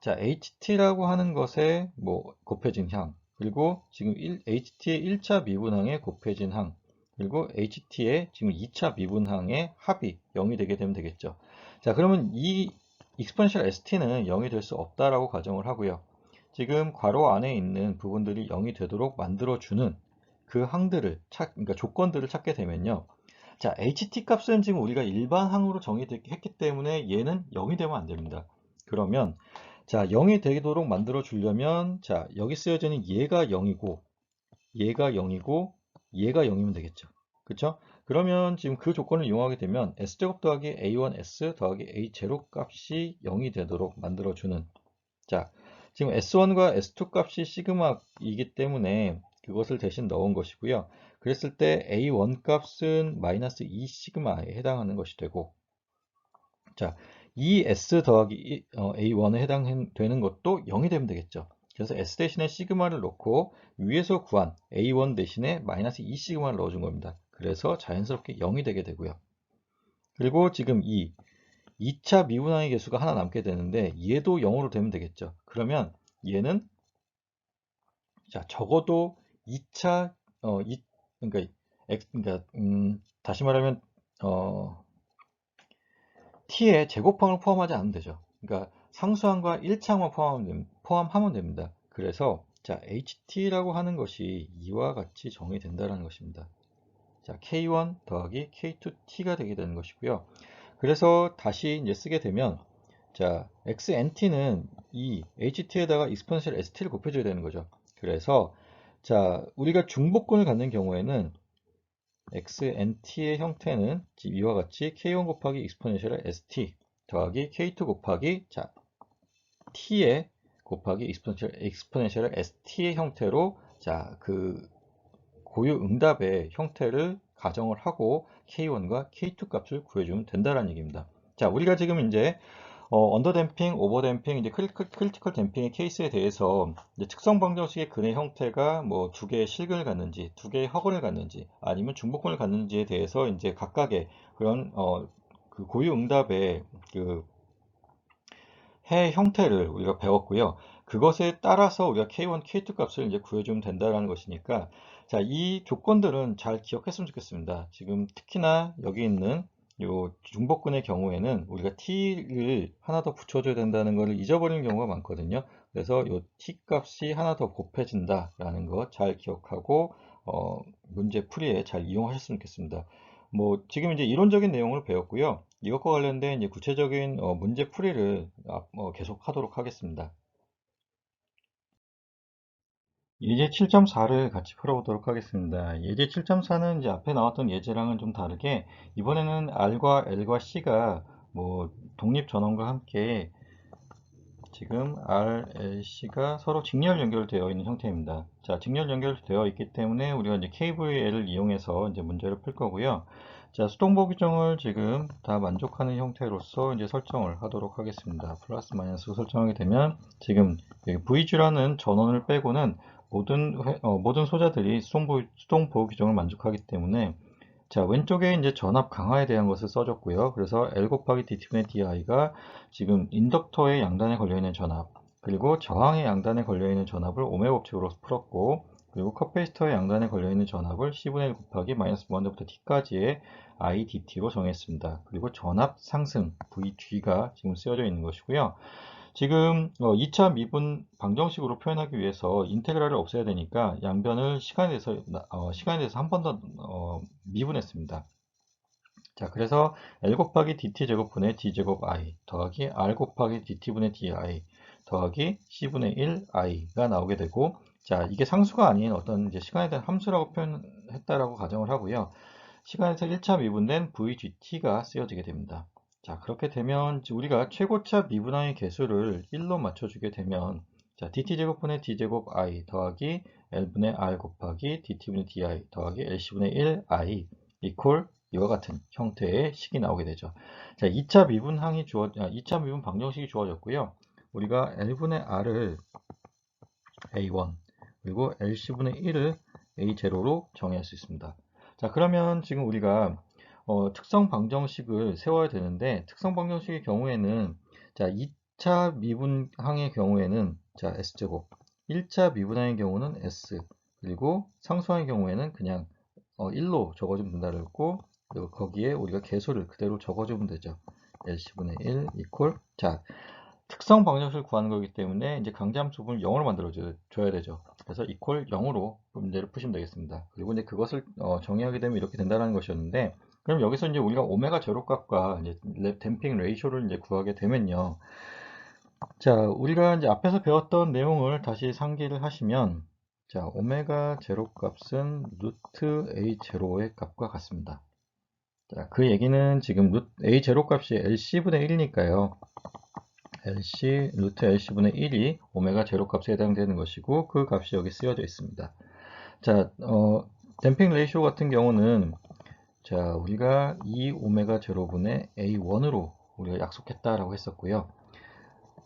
자, HT라고 하는 것에 뭐 곱해진 항, 그리고 지금 HT의 1차 미분항에 곱해진 항, 그리고 HT의 지금 2차 미분항의 합이 0이 되게 되면 되겠죠. 자, 그러면 이 exponential ST는 0이 될 수 없다라고 가정을 하고요. 지금 괄호 안에 있는 부분들이 0이 되도록 만들어주는 그 항들을 그러니까 조건들을 찾게 되면요. 자, HT 값은 지금 우리가 일반 항으로 정의했기 때문에 얘는 0이 되면 안 됩니다. 그러면 자, 0이 되도록 만들어 주려면 자, 여기 쓰여져 있는 얘가 0이고 얘가 0이고 얘가 0이면 되겠죠. 그렇죠? 그러면 지금 그 조건을 이용하게 되면 s제곱 더하기 a1s 더하기 a0 값이 0이 되도록 만들어 주는 자, 지금 S1과 S2 값이 시그마이기 때문에 그것을 대신 넣은 것이고요. 그랬을 때 A1 값은 마이너스 2 시그마에 해당하는 것이 되고, 자, 이 S 더하기 A1에 해당되는 것도 0이 되면 되겠죠. 그래서 S 대신에 시그마를 넣고 위에서 구한 A1 대신에 마이너스 2 시그마를 넣어준 겁니다. 그래서 자연스럽게 0이 되게 되고요. 그리고 지금 이 2차 미분항의 개수가 하나 남게 되는데 얘도 0으로 되면 되겠죠. 그러면 얘는 자 적어도 2차 그러니까 다시 말하면 t의 제곱항을 포함하지 않으면 되죠. 그러니까 상수항과 1차항만 포함하면 됩니다. 그래서 자 ht라고 하는 것이 이와 같이 정의된다는 것입니다. 자 k1 더하기 k2t가 되게 되는 것이고요. 그래서 다시 이제 쓰게 되면 자, xnt는 이 ht에다가 exponential st를 곱해줘야 되는 거죠. 그래서 자, 우리가 중복근을 갖는 경우에는 xnt의 형태는 이와 같이 k1 곱하기 exponential st 더하기 k2 곱하기 자, t의 곱하기 exponential st의 형태로 자, 그 고유 응답의 형태를 가정을 하고 k1과 k2 값을 구해주면 된다는 얘기입니다. 자, 우리가 지금 이제 언더댐핑, 오버댐핑, 이제 크리티컬 댐핑의 케이스에 대해서 이제 특성 방정식의 근의 형태가 뭐 두 개의 실근을 갖는지, 두 개의 허근을 갖는지, 아니면 중복근을 갖는지에 대해서 이제 각각의 그런 그 고유 응답의 그 해 형태를 우리가 배웠고요. 그것에 따라서 우리가 K1, K2 값을 이제 구해주면 된다는 것이니까 자, 이 조건들은 잘 기억했으면 좋겠습니다. 지금 특히나 여기 있는 요 중복근의 경우에는 우리가 t를 하나 더 붙여줘야 된다는 것을 잊어버리는 경우가 많거든요. 그래서 요 t 값이 하나 더 곱해진다라는 거 잘 기억하고 문제 풀이에 잘 이용하셨으면 좋겠습니다. 뭐 지금 이제 이론적인 내용을 배웠고요. 이것과 관련된 이제 구체적인 문제 풀이를 계속 하도록 하겠습니다. 예제 7.4를 같이 풀어보도록 하겠습니다. 예제 7.4는 이제 앞에 나왔던 예제랑은 좀 다르게 이번에는 R과 L과 C가 뭐 독립 전원과 함께 지금 R, L, C가 서로 직렬 연결되어 있는 형태입니다. 자, 직렬 연결되어 있기 때문에 우리가 이제 KVL을 이용해서 이제 문제를 풀 거고요. 자, 수동보 규정을 지금 다 만족하는 형태로서 이제 설정을 하도록 하겠습니다. 플러스 마이너스 설정하게 되면 지금 여기 VG라는 전원을 빼고는 모든 소자들이 수동보 규정을 만족하기 때문에 자, 왼쪽에 이제 전압 강화에 대한 것을 써줬고요. 그래서 L 곱하기 DT분의 DI가 지금 인덕터의 양단에 걸려있는 전압, 그리고 저항의 양단에 걸려있는 전압을 오메 법칙으로 풀었고, 그리고 컵페이스터의 양단에 걸려있는 전압을 C분의 1 곱하기 마이너스 무한대부터 T까지의 IDT로 정했습니다. 그리고 전압 상승 VG가 지금 쓰여져 있는 것이고요. 지금 2차 미분 방정식으로 표현하기 위해서 인테그랄을 없애야 되니까 양변을 시간에 대해서 한 번 더 미분했습니다. 자, 그래서 L 곱하기 DT 제곱분의 D 제곱 I 더하기 R 곱하기 DT분의 DI 더하기 C분의 1 i가 나오게 되고, 자, 이게 상수가 아닌 어떤 이제 시간에 대한 함수라고 표현했다라고 가정을 하고요. 시간에서 1차 미분된 VGT가 쓰여지게 됩니다. 자, 그렇게 되면 우리가 최고차 미분항의 개수를 1로 맞춰주게 되면, 자, dt제곱분의 d제곱 i 더하기 l분의 r 곱하기 dt분의 di 더하기 lc분의 1 i 이퀄 이와 같은 형태의 식이 나오게 되죠. 자, 2차 미분항이 2차 미분 방정식이 주어졌고요. 우리가 l분의 r을 a1 그리고 lc분의 1을 a0로 정의할 수 있습니다. 자, 그러면 지금 우리가 특성 방정식을 세워야 되는데, 특성 방정식의 경우에는, 자, 2차 미분항의 경우에는, 자, s제곱, 1차 미분항의 경우는 s, 그리고 상수항의 경우에는 그냥 1로 적어주면 된다고 했고, 그리고 거기에 우리가 개수를 그대로 적어주면 되죠. lc분의 1 이퀄, 자, 특성 방정식을 구하는 거기 때문에 이제 강제함수분을 0으로 만들어 줘야 되죠. 그래서 이퀄 0으로 문제를 푸시면 되겠습니다. 그리고 이제 그것을 정의하게 되면 이렇게 된다는 것이었는데, 그럼 여기서 이제 우리가 오메가 제로 값과 이제 댐핑 레이쇼를 이제 구하게 되면요. 자, 우리가 이제 앞에서 배웠던 내용을 다시 상기를 하시면, 자, 오메가 제로 값은 루트 a 제로의 값과 같습니다. 자, 그 얘기는 지금 a 제로 값이 lc분의 1이니까요. LC, 루트 LC분의 1이 오메가 제로 값에 해당되는 것이고, 그 값이 여기 쓰여져 있습니다. 자, 댐핑 레이쇼 같은 경우는, 자, 우리가 2 오메가 제로분의 A1으로 우리가 약속했다라고 했었고요.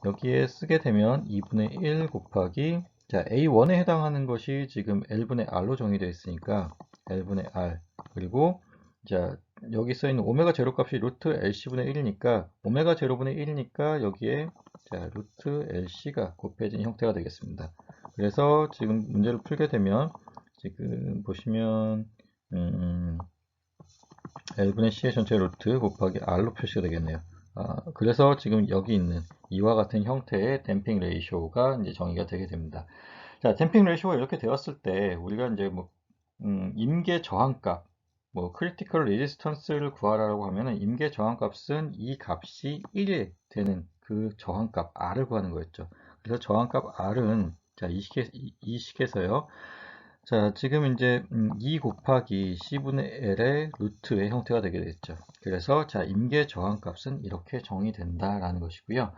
여기에 쓰게 되면 2분의 1 곱하기, 자, A1에 해당하는 것이 지금 L분의 R로 정의되어 있으니까, L분의 R. 그리고, 자, 여기 써있는 오메가 제로 값이 루트 LC분의 1이니까, 오메가 제로분의 1이니까 여기에, 자, 루트 LC가 곱해진 형태가 되겠습니다. 그래서 지금 문제를 풀게 되면, 지금 보시면, L분의 C의 전체 루트 곱하기 R로 표시가 되겠네요. 그래서 지금 여기 있는 이와 같은 형태의 댐핑 레이쇼가 이제 정의가 되게 됩니다. 자, 댐핑 레이쇼가 이렇게 되었을 때 우리가 이제 뭐 임계 저항값, 뭐 크리티컬 레지스턴스를 구하라고 하면은 임계 저항값은 이 값이 1이 되는 그 저항값 R을 구하는 거였죠. 그래서 저항값 R은 자, 이 식에서요. 자, 지금 이제 2 곱하기 C분의 L의 루트의 형태가 되게 됐죠. 그래서 자, 임계 저항값은 이렇게 정의된다라는 것이고요.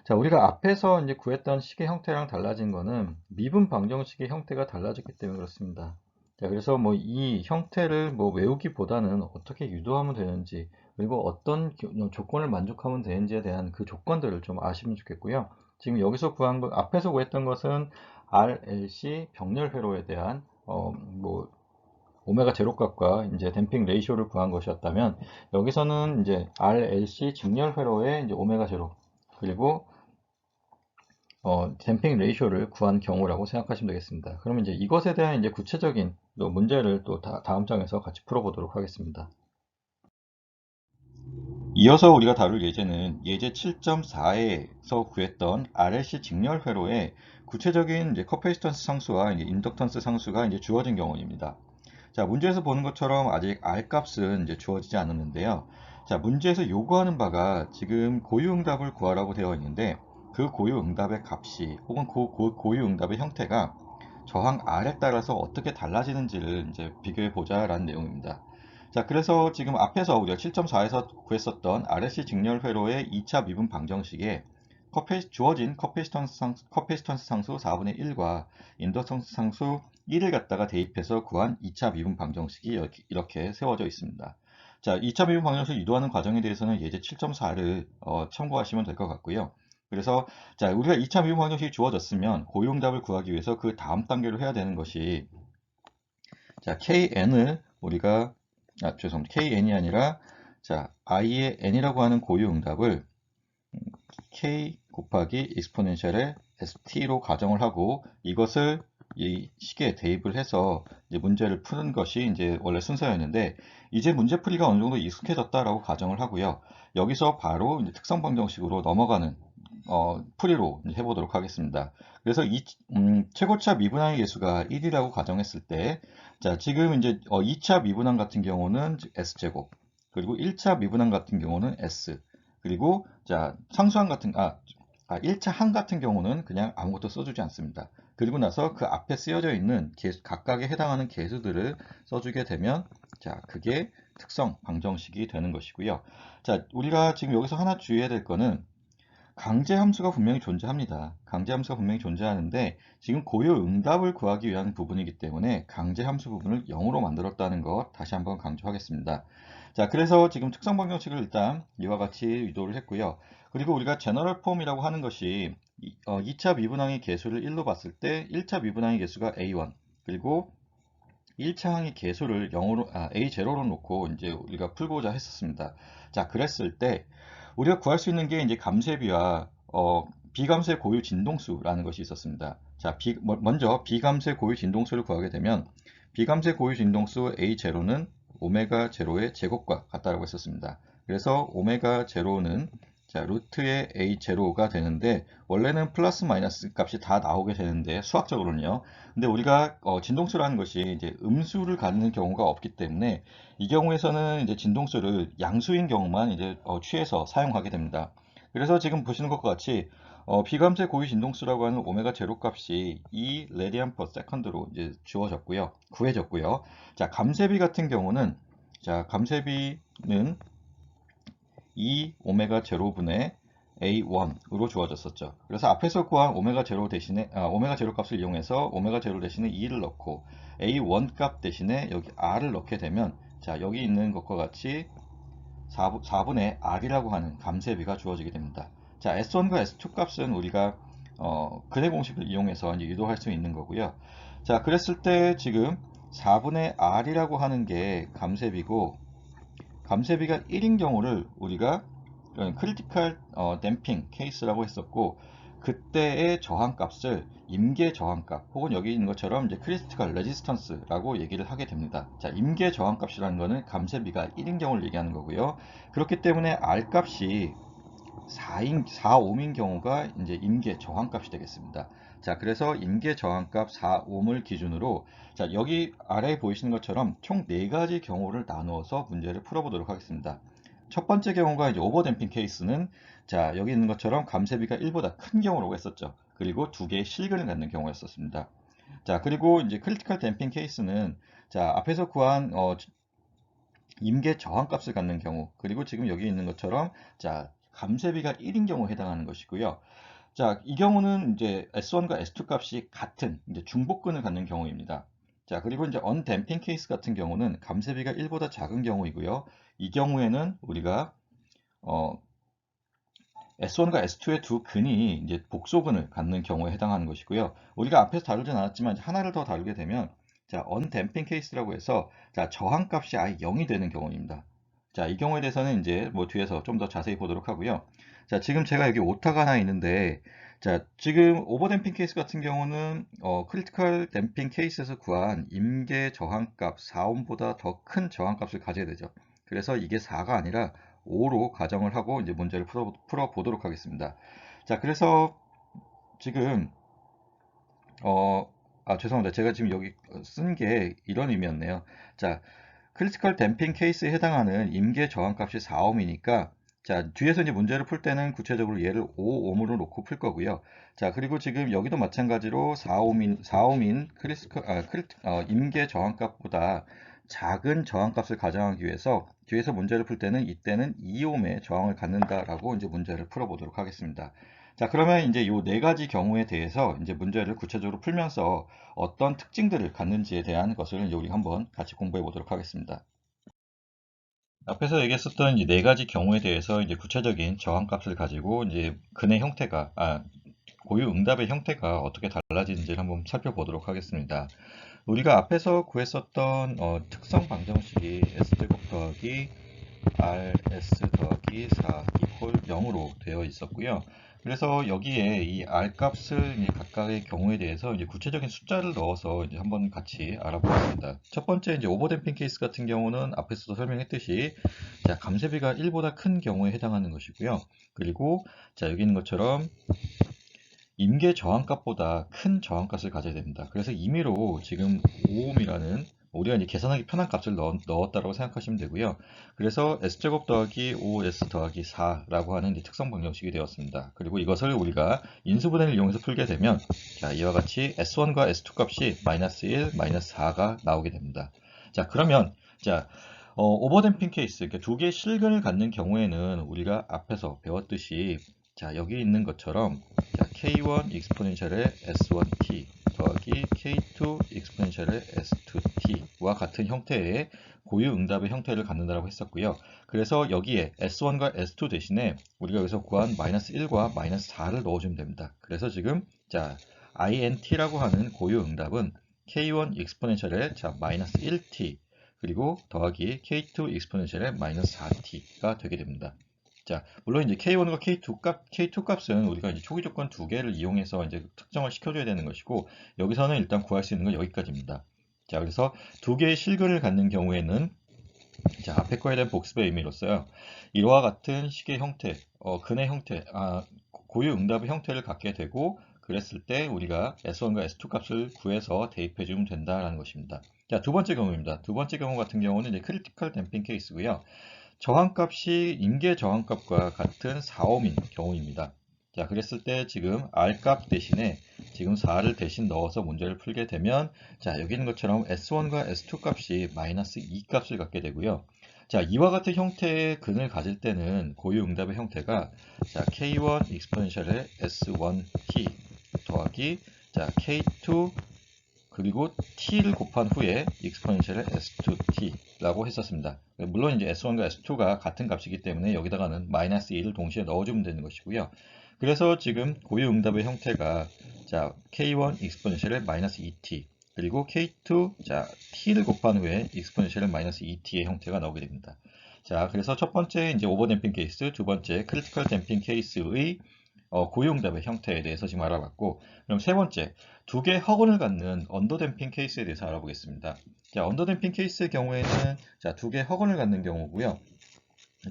자, 우리가 앞에서 이제 구했던 식의 형태랑 달라진 거는 미분 방정식의 형태가 달라졌기 때문에 그렇습니다. 자, 그래서 뭐 이 형태를 뭐 외우기보다는 어떻게 유도하면 되는지, 그리고 어떤 조건을 만족하면 되는지에 대한 그 조건들을 좀 아시면 좋겠고요. 지금 여기서 구한 것, 앞에서 구했던 것은 RLC 병렬 회로에 대한 뭐 오메가 제로 값과 이제 댐핑 레이쇼를 구한 것이었다면, 여기서는 이제 RLC 직렬 회로의 이제 오메가 제로, 그리고 댐핑 레이쇼를 구한 경우라고 생각하시면 되겠습니다. 그러면 이제 이것에 대한 이제 구체적인 또 문제를 또 다음 장에서 같이 풀어보도록 하겠습니다. 이어서 우리가 다룰 예제는 예제 7.4에서 구했던 RLC 직렬 회로의 구체적인 이제 커패시턴스 상수와 이제 인덕턴스 상수가 이제 주어진 경우입니다. 자, 문제에서 보는 것처럼 아직 R 값은 이제 주어지지 않았는데요. 자, 문제에서 요구하는 바가 지금 고유응답을 구하라고 되어 있는데, 그 고유응답의 값이 혹은 고유응답의 형태가 저항 R에 따라서 어떻게 달라지는지를 이제 비교해 보자라는 내용입니다. 자, 그래서 지금 앞에서 우리가 7.4에서 구했었던 RSC 직렬 회로의 2차 미분 방정식에 주어진 커패시턴스 상수 4분의 1과 인덕턴스 상수 1을 갖다가 대입해서 구한 2차 미분 방정식이 이렇게 세워져 있습니다. 자, 2차 미분 방정식을 유도하는 과정에 대해서는 예제 7.4를 참고하시면 될 것 같고요. 그래서 자, 우리가 2차 미분 방정식이 주어졌으면 고유응답을 구하기 위해서 그 다음 단계로 해야 되는 것이, 자, kn을 우리가 죄송합니다. kn이 아니라, 자, i의 n이라고 하는 고유응답을 k 곱하기 익스포넨셜의 st로 가정을 하고, 이것을 이 식에 대입을 해서 이제 문제를 푸는 것이 이제 원래 순서였는데, 이제 문제풀이가 어느 정도 익숙해졌다라고 가정을 하고요. 여기서 바로 이제 특성 방정식으로 넘어가는 풀이로 해보도록 하겠습니다. 그래서 최고차 미분항의 개수가 1이라고 가정했을 때, 자, 지금 이제 2차 미분항 같은 경우는 s제곱, 그리고 1차 미분항 같은 경우는 s, 그리고 자, 1차 항 같은 경우는 그냥 아무것도 써주지 않습니다. 그리고 나서 그 앞에 쓰여져 있는 각각에 해당하는 개수들을 써주게 되면, 자, 그게 특성 방정식이 되는 것이고요. 자, 우리가 지금 여기서 하나 주의해야 될 거는 강제 함수가 분명히 존재합니다. 강제 함수가 분명히 존재하는데 지금 고유 응답을 구하기 위한 부분이기 때문에 강제 함수 부분을 0으로 만들었다는 것 다시 한번 강조하겠습니다. 자, 그래서 지금 특성 방정식을 일단 이와 같이 유도를 했고요. 그리고 우리가 제너럴 폼이라고 하는 것이 2차 미분항의 개수를 1로 봤을 때 1차 미분항의 개수가 A1, 그리고 1차 항의 개수를 0으로, A0로 놓고 이제 우리가 풀고자 했었습니다. 자, 그랬을 때 우리가 구할 수 있는 게 이제 감쇄비와 비감쇄 고유 진동수라는 것이 있었습니다. 자, 먼저 비감쇄 고유 진동수를 구하게 되면 비감쇄 고유 진동수 A0는 오메가 제로의 제곱과 같다라고 했었습니다. 그래서 오메가 제로는 자, 루트의 A0가 되는데 원래는 플러스 마이너스 값이 다 나오게 되는데 수학적으로는요. 근데 우리가 진동수라는 것이 이제 음수를 갖는 경우가 없기 때문에 이 경우에서는 이제 진동수를 양수인 경우만 이제 취해서 사용하게 됩니다. 그래서 지금 보시는 것과 같이 비감쇄 고유 진동수라고 하는 오메가 제로 값이 2 레디안 퍼 세컨드로 이제 주어졌고요. 구해졌고요. 자, 감쇄비 같은 경우는 자, 감쇄비는 2 오메가 제로분의 A1으로 주어졌었죠. 그래서 앞에서 구한 오메가 제로 대신에 오메가 제로 값을 이용해서 오메가 제로 대신에 2를 넣고 A1 값 대신에 여기 R을 넣게 되면 자, 여기 있는 것과 같이 4분의 R이라고 하는 감쇄비가 주어지게 됩니다. 자, S1과 S2 값은 우리가 근해 공식을 이용해서 이제 유도할 수 있는 거고요. 자, 그랬을 때 지금 4분의 R이라고 하는 게 감쇄비고 감쇄비가 1인 경우를 우리가 크리티컬 댐핑 케이스라고 했었고 그때의 저항값을 임계 저항값 혹은 여기 있는 것처럼 이제 크리티컬 레지스턴스라고 얘기를 하게 됩니다. 자, 임계 저항값이라는 것은 감쇄비가 1인 경우를 얘기하는 거고요. 그렇기 때문에 R 값이 4옴인 경우가 이제 임계 저항값이 되겠습니다. 자, 그래서 임계 저항값 4옴을 기준으로 자, 여기 아래에 보이시는 것처럼 총 4가지 경우를 나누어서 문제를 풀어보도록 하겠습니다. 첫 번째 경우가 이제 오버댐핑 케이스는 자, 여기 있는 것처럼 감쇄비가 1보다 큰 경우라고 했었죠. 그리고 2개의 실근을 갖는 경우였었습니다. 자, 그리고 이제 크리티컬 댐핑 케이스는 자, 앞에서 구한 임계 저항값을 갖는 경우, 그리고 지금 여기 있는 것처럼 자, 감쇄비가 1인 경우에 해당하는 것이고요. 자, 이 경우는 이제 S1과 S2 값이 같은 이제 중복근을 갖는 경우입니다. 자, 그리고 이제 언댐핑 케이스 같은 경우는 감쇄비가 1보다 작은 경우이고요. 이 경우에는 우리가 S1과 S2의 두 근이 이제 복소근을 갖는 경우에 해당하는 것이고요. 우리가 앞에서 다루진 않았지만 하나를 더 다루게 되면 자, 언댐핑 케이스라고 해서 자, 저항값이 아예 0이 되는 경우입니다. 자, 이 경우에 대해서는 이제 뭐 뒤에서 좀 더 자세히 보도록 하고요. 자, 지금 제가 여기 오타가 하나 있는데 자, 지금 오버댐핑 케이스 같은 경우는 크리티컬 댐핑 케이스에서 구한 임계 저항값 4옴보다 더 큰 저항값을 가져야 되죠. 그래서 이게 4가 아니라 5로 가정을 하고 이제 문제를 풀어 보도록 하겠습니다. 자, 그래서 지금 죄송합니다. 제가 지금 여기 쓴 게 이런 의미였네요. 자, 크리티컬 댐핑 케이스에 해당하는 임계 저항값이 4옴이니까 자, 뒤에서 이제 문제를 풀 때는 구체적으로 얘를 5옴으로 놓고 풀 거고요. 자, 그리고 지금 여기도 마찬가지로 4옴인 임계 저항값보다 작은 저항값을 가정하기 위해서 뒤에서 문제를 풀 때는 이때는 2옴의 저항을 갖는다라고 이제 문제를 풀어보도록 하겠습니다. 자, 그러면 이제 요 네 가지 경우에 대해서 이제 문제를 구체적으로 풀면서 어떤 특징들을 갖는지에 대한 것을 이제 우리 한번 같이 공부해 보도록 하겠습니다. 앞에서 얘기했었던 이 네 가지 경우에 대해서 이제 구체적인 저항값을 가지고 이제 근의 형태가, 고유 응답의 형태가 어떻게 달라지는지를 한번 살펴보도록 하겠습니다. 우리가 앞에서 구했었던 특성 방정식이 S제곱 더하기 RS 더하기 4 이퀄 0으로 되어 있었고요. 그래서 여기에 이 R 값을 이제 각각의 경우에 대해서 이제 구체적인 숫자를 넣어서 이제 한번 같이 알아보겠습니다. 첫 번째 이제 오버댐핑 케이스 같은 경우는 앞에서도 설명했듯이 자, 감쇄비가 1보다 큰 경우에 해당하는 것이고요. 그리고 자, 여기 있는 것처럼 임계 저항값보다 큰 저항값을 가져야 됩니다. 그래서 임의로 지금 5옴이라는 우리가 이제 계산하기 편한 값을 넣었다라고 생각하시면 되고요. 그래서 s제곱 더하기 5s 더하기 4라고 하는 이제 특성 방정식이 되었습니다. 그리고 이것을 우리가 인수분해를 이용해서 풀게 되면 자, 이와 같이 s1과 s2 값이 마이너스 1, 마이너스 4가 나오게 됩니다. 자, 그러면 자, 오버댐핑 케이스, 그러니까 두 개의 실근을 갖는 경우에는 우리가 앞에서 배웠듯이 자, 여기 있는 것처럼 자, k1 익스포넨셜의 s1t 더하기 k2 익스포넨셜의 s2t와 같은 형태의 고유응답의 형태를 갖는다고 했었고요. 그래서 여기에 s1과 s2 대신에 우리가 여기서 구한 마이너스 1과 마이너스 4를 넣어주면 됩니다. 그래서 지금 자, int라고 하는 고유응답은 k1 익스포넨셜의 자, 마이너스 1t 그리고 더하기 k2 익스포넨셜의 마이너스 4t가 되게 됩니다. 자, 물론 이제 K1과 K2 값은 우리가 이제 초기 조건 두 개를 이용해서 이제 특정을 시켜줘야 되는 것이고, 여기서는 일단 구할 수 있는 건 여기까지입니다. 자, 그래서 두 개의 실근을 갖는 경우에는, 자, 앞에 거에 대한 복습의 의미로서요, 이와 같은 식의 형태, 근의 형태, 고유 응답의 형태를 갖게 되고, 그랬을 때 우리가 S1과 S2 값을 구해서 대입해주면 된다라는 것입니다. 자, 두 번째 경우입니다. 두 번째 경우 같은 경우는 이제 크리티컬 댐핑 케이스고요. 저항값이 임계 저항값과 같은 4옴인 경우입니다. 자, 그랬을 때 지금 R값 대신에 지금 4를 대신 넣어서 문제를 풀게 되면 자, 여기 있는 것처럼 S1과 S2 값이 마이너스 2 값을 갖게 되고요. 자, 이와 같은 형태의 근을 가질 때는 고유응답의 형태가 자, K1 익스포넨셜의 S1t 더하기 자, K2 그리고 t를 곱한 후에 익스포넨셜의 s2t라고 했었습니다. 물론 이제 s1과 s2가 같은 값이기 때문에 여기다가는 마이너스 2를 동시에 넣어주면 되는 것이고요. 그래서 지금 고유응답의 형태가 자 k1 익스포넨셜의 마이너스 2t 그리고 k2 자 t를 곱한 후에 익스포넨셜의 마이너스 2t의 형태가 나오게 됩니다. 자, 그래서 첫 번째 이제 오버댐핑 케이스, 두 번째 크리티컬 댐핑 케이스의 고유응답의 형태에 대해서 지금 알아봤고, 그럼 세 번째, 두 개의 허근을 갖는 언더댐핑 케이스에 대해서 알아보겠습니다. 자, 언더댐핑 케이스의 경우에는 자, 두 개의 허근을 갖는 경우고요.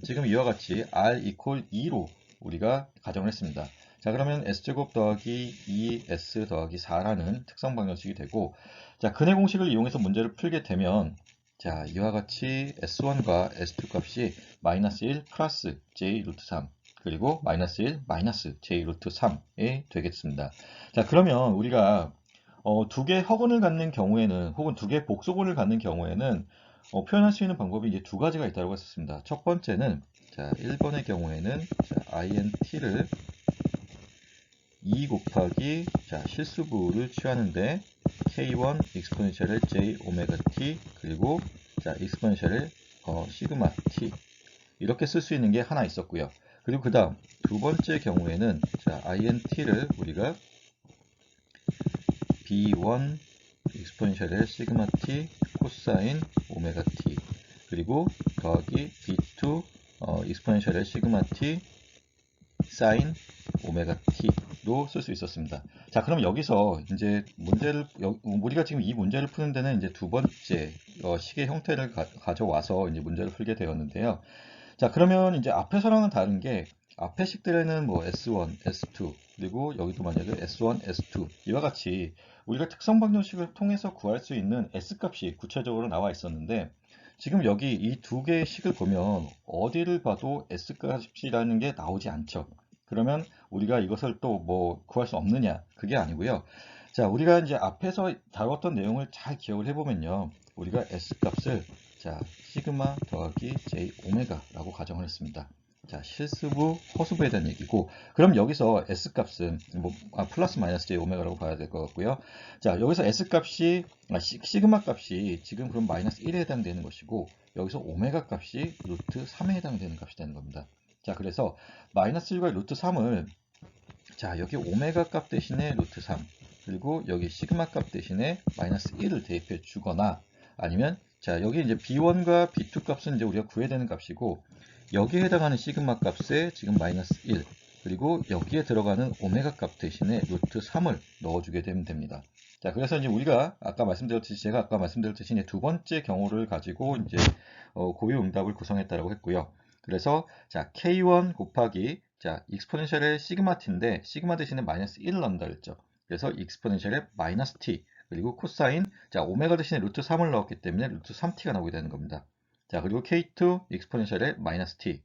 지금 이와 같이 R equal 2로 우리가 가정을 했습니다. 자, 그러면 S제곱 더하기 2S 더하기 4라는 특성 방정식이 되고, 자, 근의 공식을 이용해서 문제를 풀게 되면, 자, 이와 같이 S1과 S2 값이 마이너스 1 플러스 J 루트 3, 그리고 마이너스 1 마이너스 J 루트 3이 되겠습니다. 자, 그러면 우리가 두 개의 허근을 갖는 경우에는, 혹은 두 개의 복소근을 갖는 경우에는 표현할 수 있는 방법이 이제 두 가지가 있다고 했었습니다. 첫 번째는 자, 1번의 경우에는 자, int를 2 곱하기 자, 실수부를 취하는데 k1 익스포넨셜의 j 오메가 t 그리고 자, 익스포넨셜의 시그마 t 이렇게 쓸 수 있는 게 하나 있었고요. 그리고 그 다음 두 번째 경우에는 자, int를 우리가 b1 익스포넨셜의 시그마 t 코사인 오메가 t 그리고 더하기 b2 익스포넨셜의 시그마 t 사인 오메가 t로 쓸 수 있었습니다. 자, 그럼 여기서 이제 우리가 지금 이 문제를 푸는 데는 이제 두 번째 식의 형태를 가져와서 이제 문제를 풀게 되었는데요. 자, 그러면 이제 앞에서랑은 다른 게 앞에 식들에는 뭐 S1, S2 그리고 여기도 만약에 S1, S2 이와 같이 우리가 특성 방정식을 통해서 구할 수 있는 S값이 구체적으로 나와 있었는데 지금 여기 이 두 개의 식을 보면 어디를 봐도 S값이라는 게 나오지 않죠. 그러면 우리가 이것을 또 뭐 구할 수 없느냐? 그게 아니고요. 자, 우리가 이제 앞에서 다뤘던 내용을 잘 기억을 해보면요. 우리가 S값을 자, 시그마 더하기 J 오메가라고 가정을 했습니다. 자, 실수부, 허수부에 대한 얘기고, 그럼 여기서 S값은 뭐 플러스 마이너스 J 오메가라고 봐야 될 것 같고요. 자, 여기서 S값이 시그마 값이 지금 그럼 마이너스 1에 해당되는 것이고, 여기서 오메가 값이 루트 3에 해당되는 값이 되는 겁니다. 자, 그래서 마이너스 1과 루트 3을 자, 여기 오메가 값 대신에 루트 3 그리고 여기 시그마 값 대신에 마이너스 1을 대입해 주거나 아니면 자, 여기 이제 B1과 B2 값은 이제 우리가 구해야 되는 값이고 여기에 해당하는 시그마 값에 지금 마이너스 1 그리고 여기에 들어가는 오메가 값 대신에 루트 3을 넣어주게 되면 됩니다. 자, 그래서 이제 우리가 제가 아까 말씀드렸듯이 이제 두 번째 경우를 가지고 이제 고유 응답을 구성했다고 했고요. 그래서 자, K1 곱하기 자, 익스포넨셜의 시그마 t인데 시그마 대신에 마이너스 1을 넣는다 그랬죠. 그래서 익스포넨셜의 마이너스 t 그리고 코사인, 자, 오메가 대신에 루트 3을 넣었기 때문에 루트 3t가 나오게 되는 겁니다. 자, 그리고 K2 익스포넨셜의 마이너스 t,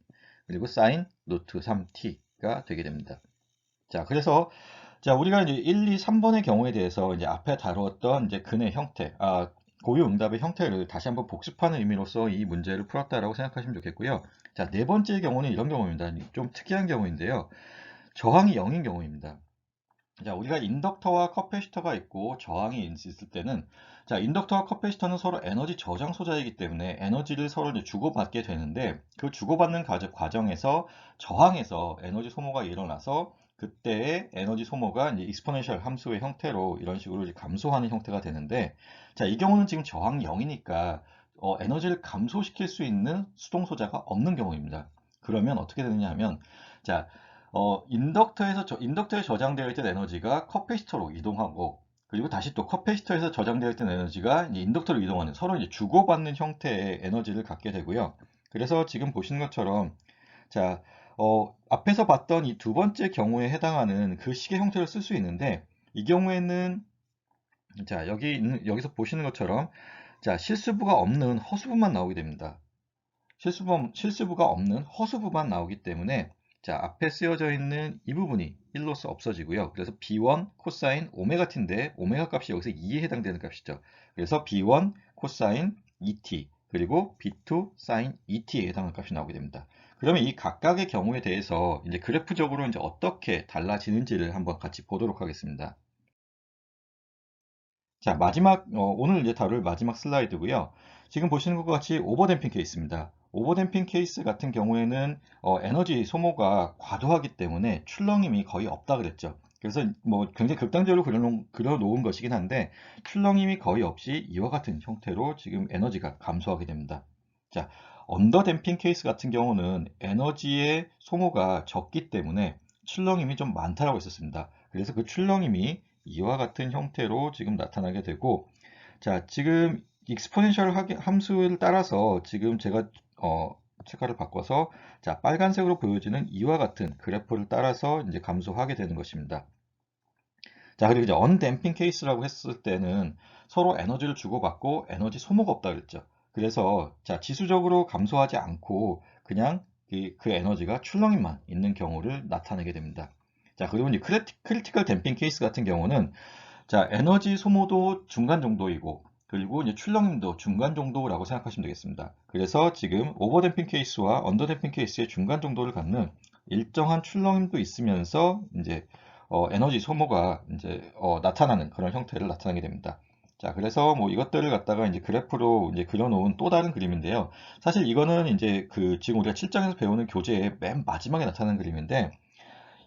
그리고 사인 루트 3t가 되게 됩니다. 자, 그래서 자, 우리가 이제 1, 2, 3번의 경우에 대해서 이제 앞에 다루었던 이제 근의 형태, 고유 응답의 형태를 다시 한번 복습하는 의미로서 이 문제를 풀었다라고 생각하시면 좋겠고요. 자, 네 번째 경우는 이런 경우입니다. 좀 특이한 경우인데요. 저항이 0인 경우입니다. 자, 우리가 인덕터와 커패시터가 있고 저항이 있을 때는, 자, 인덕터와 커패시터는 서로 에너지 저장 소자이기 때문에 에너지를 서로 이제 주고받게 되는데, 그 주고받는 과정에서 저항에서 에너지 소모가 일어나서 그때의 에너지 소모가 이제 익스포넨셜 함수의 형태로 이런 식으로 이제 감소하는 형태가 되는데, 자, 이 경우는 지금 저항 0이니까 에너지를 감소시킬 수 있는 수동 소자가 없는 경우입니다. 그러면 어떻게 되느냐 하면, 자, 인덕터에 저장되어 있던 에너지가 커패시터로 이동하고, 그리고 다시 또 커패시터에서 저장되어 있던 에너지가 이제 인덕터로 이동하는, 서로 이제 주고받는 형태의 에너지를 갖게 되고요. 그래서 지금 보시는 것처럼, 자, 앞에서 봤던 이 두 번째 경우에 해당하는 그 식의 형태를 쓸 수 있는데, 이 경우에는, 자, 여기서 보시는 것처럼, 자, 실수부가 없는 허수부만 나오게 됩니다. 실수부가 없는 허수부만 나오기 때문에, 자, 앞에 쓰여져 있는 이 부분이 1로서 없어지고요. 그래서 B1 코사인 오메가 t인데 오메가 값이 여기서 2에 해당되는 값이죠. 그래서 B1 코사인 2t 그리고 B2 사인 2t에 해당하는 값이 나오게 됩니다. 그러면 이 각각의 경우에 대해서 이제 그래프적으로 이제 어떻게 달라지는지를 한번 같이 보도록 하겠습니다. 자, 오늘 이제 다룰 마지막 슬라이드고요. 지금 보시는 것과 같이 오버댐핑 케이스입니다. 오버댐핑 케이스 같은 경우에는 에너지 소모가 과도하기 때문에 출렁임이 거의 없다 그랬죠. 그래서 뭐 굉장히 극단적으로 그려놓은 것이긴 한데, 출렁임이 거의 없이 이와 같은 형태로 지금 에너지가 감소하게 됩니다. 자, 언더댐핑 케이스 같은 경우는 에너지의 소모가 적기 때문에 출렁임이 좀 많다라고 했었습니다. 그래서 그 출렁임이 이와 같은 형태로 지금 나타나게 되고, 자, 지금 익스포넨셜 함수를 따라서 지금 제가 색깔을 바꿔서, 자, 빨간색으로 보여지는 이와 같은 그래프를 따라서 이제 감소하게 되는 것입니다. 자, 그리고 이제 언댐핑 케이스라고 했을 때는 서로 에너지를 주고받고 에너지 소모가 없다 그랬죠. 그래서 자, 지수적으로 감소하지 않고 그냥 그 에너지가 출렁임만 있는 경우를 나타내게 됩니다. 자, 그리고 이제 크리티컬 댐핑 케이스 같은 경우는, 자, 에너지 소모도 중간 정도이고, 그리고 이제 출렁임도 중간 정도라고 생각하시면 되겠습니다. 그래서 지금 오버댐핑 케이스와 언더댐핑 케이스의 중간 정도를 갖는 일정한 출렁임도 있으면서 이제 에너지 소모가 이제 나타나는 그런 형태를 나타나게 됩니다. 자, 그래서 뭐 이것들을 갖다가 이제 그래프로 이제 그려놓은 또 다른 그림인데요. 사실 이거는 이제 지금 우리가 7장에서 배우는 교재의 맨 마지막에 나타나는 그림인데,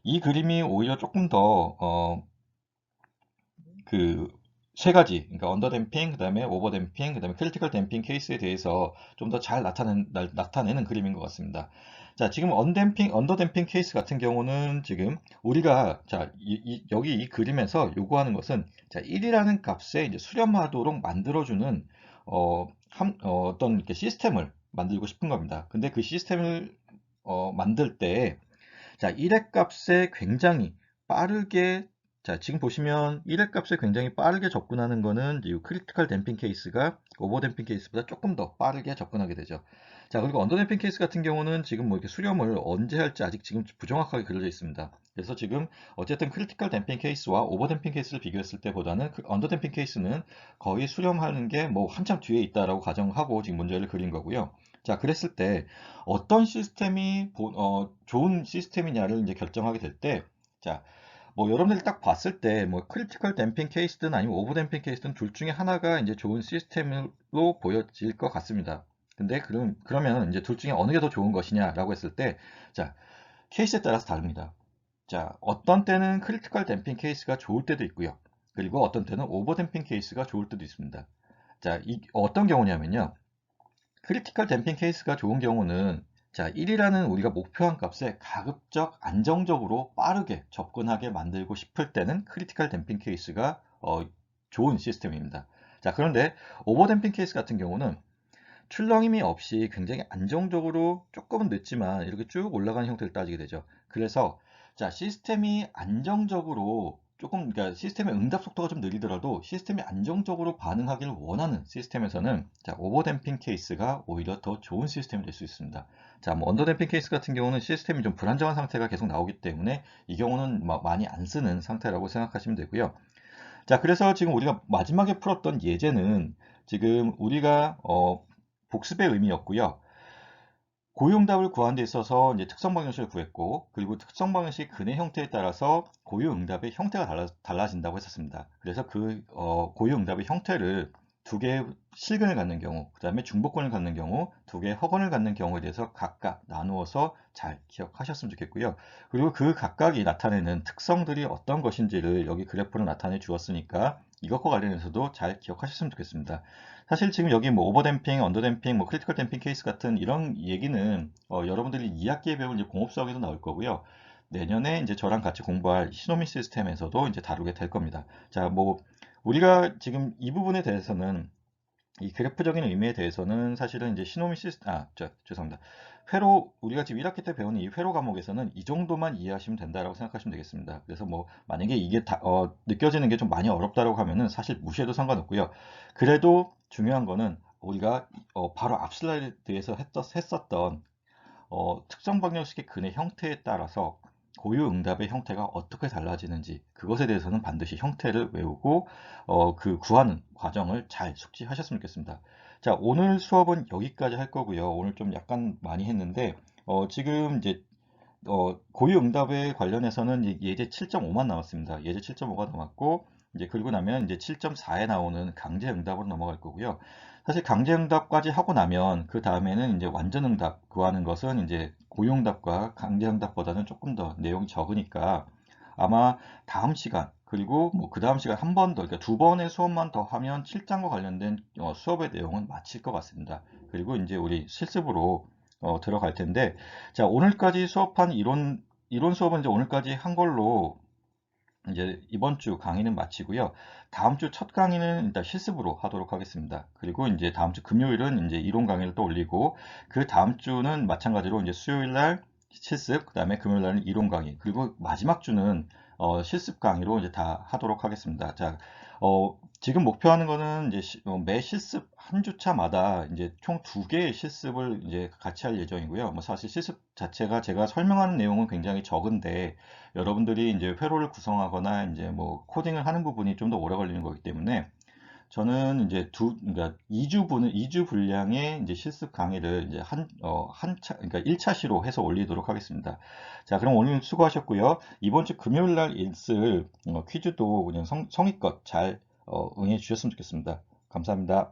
이 그림이 오히려 조금 더 그 세 가지, 그러니까 언더댐핑, 그다음에 오버댐핑, 그다음에 크리티컬 댐핑 케이스에 대해서 좀 더 잘 나타내는 그림인 것 같습니다. 자, 지금 언더댐핑 케이스 같은 경우는 지금 우리가, 자, 여기 이 그림에서 요구하는 것은, 자, 1이라는 값에 이제 수렴하도록 만들어주는 어떤 이렇게 시스템을 만들고 싶은 겁니다. 근데 그 시스템을 만들 때, 자, 1의 값에 굉장히 빠르게, 자, 지금 보시면 1의 값에 굉장히 빠르게 접근하는 거는 이 크리티컬 댐핑 케이스가 오버 댐핑 케이스보다 조금 더 빠르게 접근하게 되죠. 자, 그리고 언더 댐핑 케이스 같은 경우는 지금 뭐 이렇게 수렴을 언제 할지 아직 지금 부정확하게 그려져 있습니다. 그래서 지금 어쨌든 크리티컬 댐핑 케이스와 오버 댐핑 케이스를 비교했을 때보다는 언더 댐핑 케이스는 거의 수렴하는 게 뭐 한참 뒤에 있다라고 가정하고 지금 문제를 그린 거고요. 자, 그랬을 때 어떤 시스템이 좋은 시스템이냐를 이제 결정하게 될 때, 자, 뭐 여러분들이 딱 봤을 때 뭐 크리티컬 댐핑 케이스든 아니면 오버 댐핑 케이스든 둘 중에 하나가 이제 좋은 시스템으로 보여질 것 같습니다. 근데 그러면 이제 둘 중에 어느 게 더 좋은 것이냐라고 했을 때, 자, 케이스에 따라서 다릅니다. 자, 어떤 때는 크리티컬 댐핑 케이스가 좋을 때도 있고요. 그리고 어떤 때는 오버 댐핑 케이스가 좋을 때도 있습니다. 자, 어떤 경우냐면요. 크리티컬 댐핑 케이스가 좋은 경우는, 자, 1이라는 우리가 목표한 값에 가급적 안정적으로 빠르게 접근하게 만들고 싶을 때는 크리티컬 댐핑 케이스가 좋은 시스템입니다. 자, 그런데 오버 댐핑 케이스 같은 경우는 출렁임이 없이 굉장히 안정적으로 조금은 늦지만 이렇게 쭉 올라가는 형태를 따지게 되죠. 그래서 자, 시스템이 안정적으로 조금 그러니까 시스템의 응답 속도가 좀 느리더라도 시스템이 안정적으로 반응하기를 원하는 시스템에서는 자, 오버댐핑 케이스가 오히려 더 좋은 시스템이 될 수 있습니다. 자, 뭐 언더댐핑 케이스 같은 경우는 시스템이 좀 불안정한 상태가 계속 나오기 때문에 이 경우는 많이 안 쓰는 상태라고 생각하시면 되고요. 자, 그래서 지금 우리가 마지막에 풀었던 예제는 지금 우리가 복습의 의미였고요. 고유응답을 구하는 데 있어서 이제 특성 방정식을 구했고, 그리고 특성 방정식 근의 형태에 따라서 고유응답의 형태가 달라진다고 했었습니다. 그래서 그 고유응답의 형태를 두 개의 실근을 갖는 경우, 그 다음에 중복근을 갖는 경우, 두 개의 허근을 갖는 경우에 대해서 각각 나누어서 잘 기억하셨으면 좋겠고요. 그리고 그 각각이 나타내는 특성들이 어떤 것인지를 여기 그래프로 나타내 주었으니까 이것과 관련해서도 잘 기억하셨으면 좋겠습니다. 사실 지금 여기 뭐 오버댐핑, 언더댐핑, 뭐 크리티컬 댐핑 케이스 같은 이런 얘기는 여러분들이 2학기에 배운 이제 공업 수학에도 나올 거고요. 내년에 이제 저랑 같이 공부할 시노미 시스템에서도 이제 다루게 될 겁니다. 자, 뭐 우리가 지금 이 부분에 대해서는 이 그래프적인 의미에 대해서는 사실은 이제 시노미 시스템, 죄송합니다. 회로, 우리가 지금 1학기 때 배우는 이 회로 과목에서는 이 정도만 이해하시면 된다라고 생각하시면 되겠습니다. 그래서 뭐, 만약에 이게 느껴지는 게 좀 많이 어렵다고 하면은 사실 무시해도 상관없고요. 그래도 중요한 거는 우리가 바로 앞 슬라이드에서 했었던 특정 방정식의 근의 형태에 따라서 고유 응답의 형태가 어떻게 달라지는지 그것에 대해서는 반드시 형태를 외우고 그 구하는 과정을 잘 숙지하셨으면 좋겠습니다. 자, 오늘 수업은 여기까지 할 거고요. 오늘 좀 약간 많이 했는데 지금 이제 고유 응답에 관련해서는 예제 7.5만 남았습니다. 예제 7.5가 남았고 이제 그리고 나면 이제 7.4에 나오는 강제 응답으로 넘어갈 거고요. 사실 강제 응답까지 하고 나면 그 다음에는 이제 완전 응답 구하는 것은 이제 고유 응답과 강제 응답보다는 조금 더 내용이 적으니까 아마 다음 시간 그리고 뭐 그 다음 시간 한 번 더, 그러니까 두 번의 수업만 더 하면 7장과 관련된 수업의 내용은 마칠 것 같습니다. 그리고 이제 우리 실습으로 들어갈 텐데, 자, 오늘까지 수업한 이론 수업은 이제 오늘까지 한 걸로 이제 이번 주 강의는 마치고요. 다음 주 첫 강의는 일단 실습으로 하도록 하겠습니다. 그리고 이제 다음 주 금요일은 이제 이론 강의를 또 올리고, 그 다음 주는 마찬가지로 이제 수요일 날 실습, 그 다음에 금요일 날은 이론 강의, 그리고 마지막 주는 실습 강의로 이제 다 하도록 하겠습니다. 자, 지금 목표하는 거는 이제 매 실습 한 주차마다 이제 총 두 개의 실습을 이제 같이 할 예정이고요. 뭐 사실 실습 자체가 제가 설명하는 내용은 굉장히 적은데 여러분들이 이제 회로를 구성하거나 이제 뭐 코딩을 하는 부분이 좀 더 오래 걸리는 거기 때문에 저는 이제 그러니까 2주 분량의 이제 실습 강의를 이제 그러니까 1차 시로 해서 올리도록 하겠습니다. 자, 그럼 오늘 수고하셨고요. 이번 주 금요일 날 있을 퀴즈도 그냥 성의껏 잘 응해 주셨으면 좋겠습니다. 감사합니다.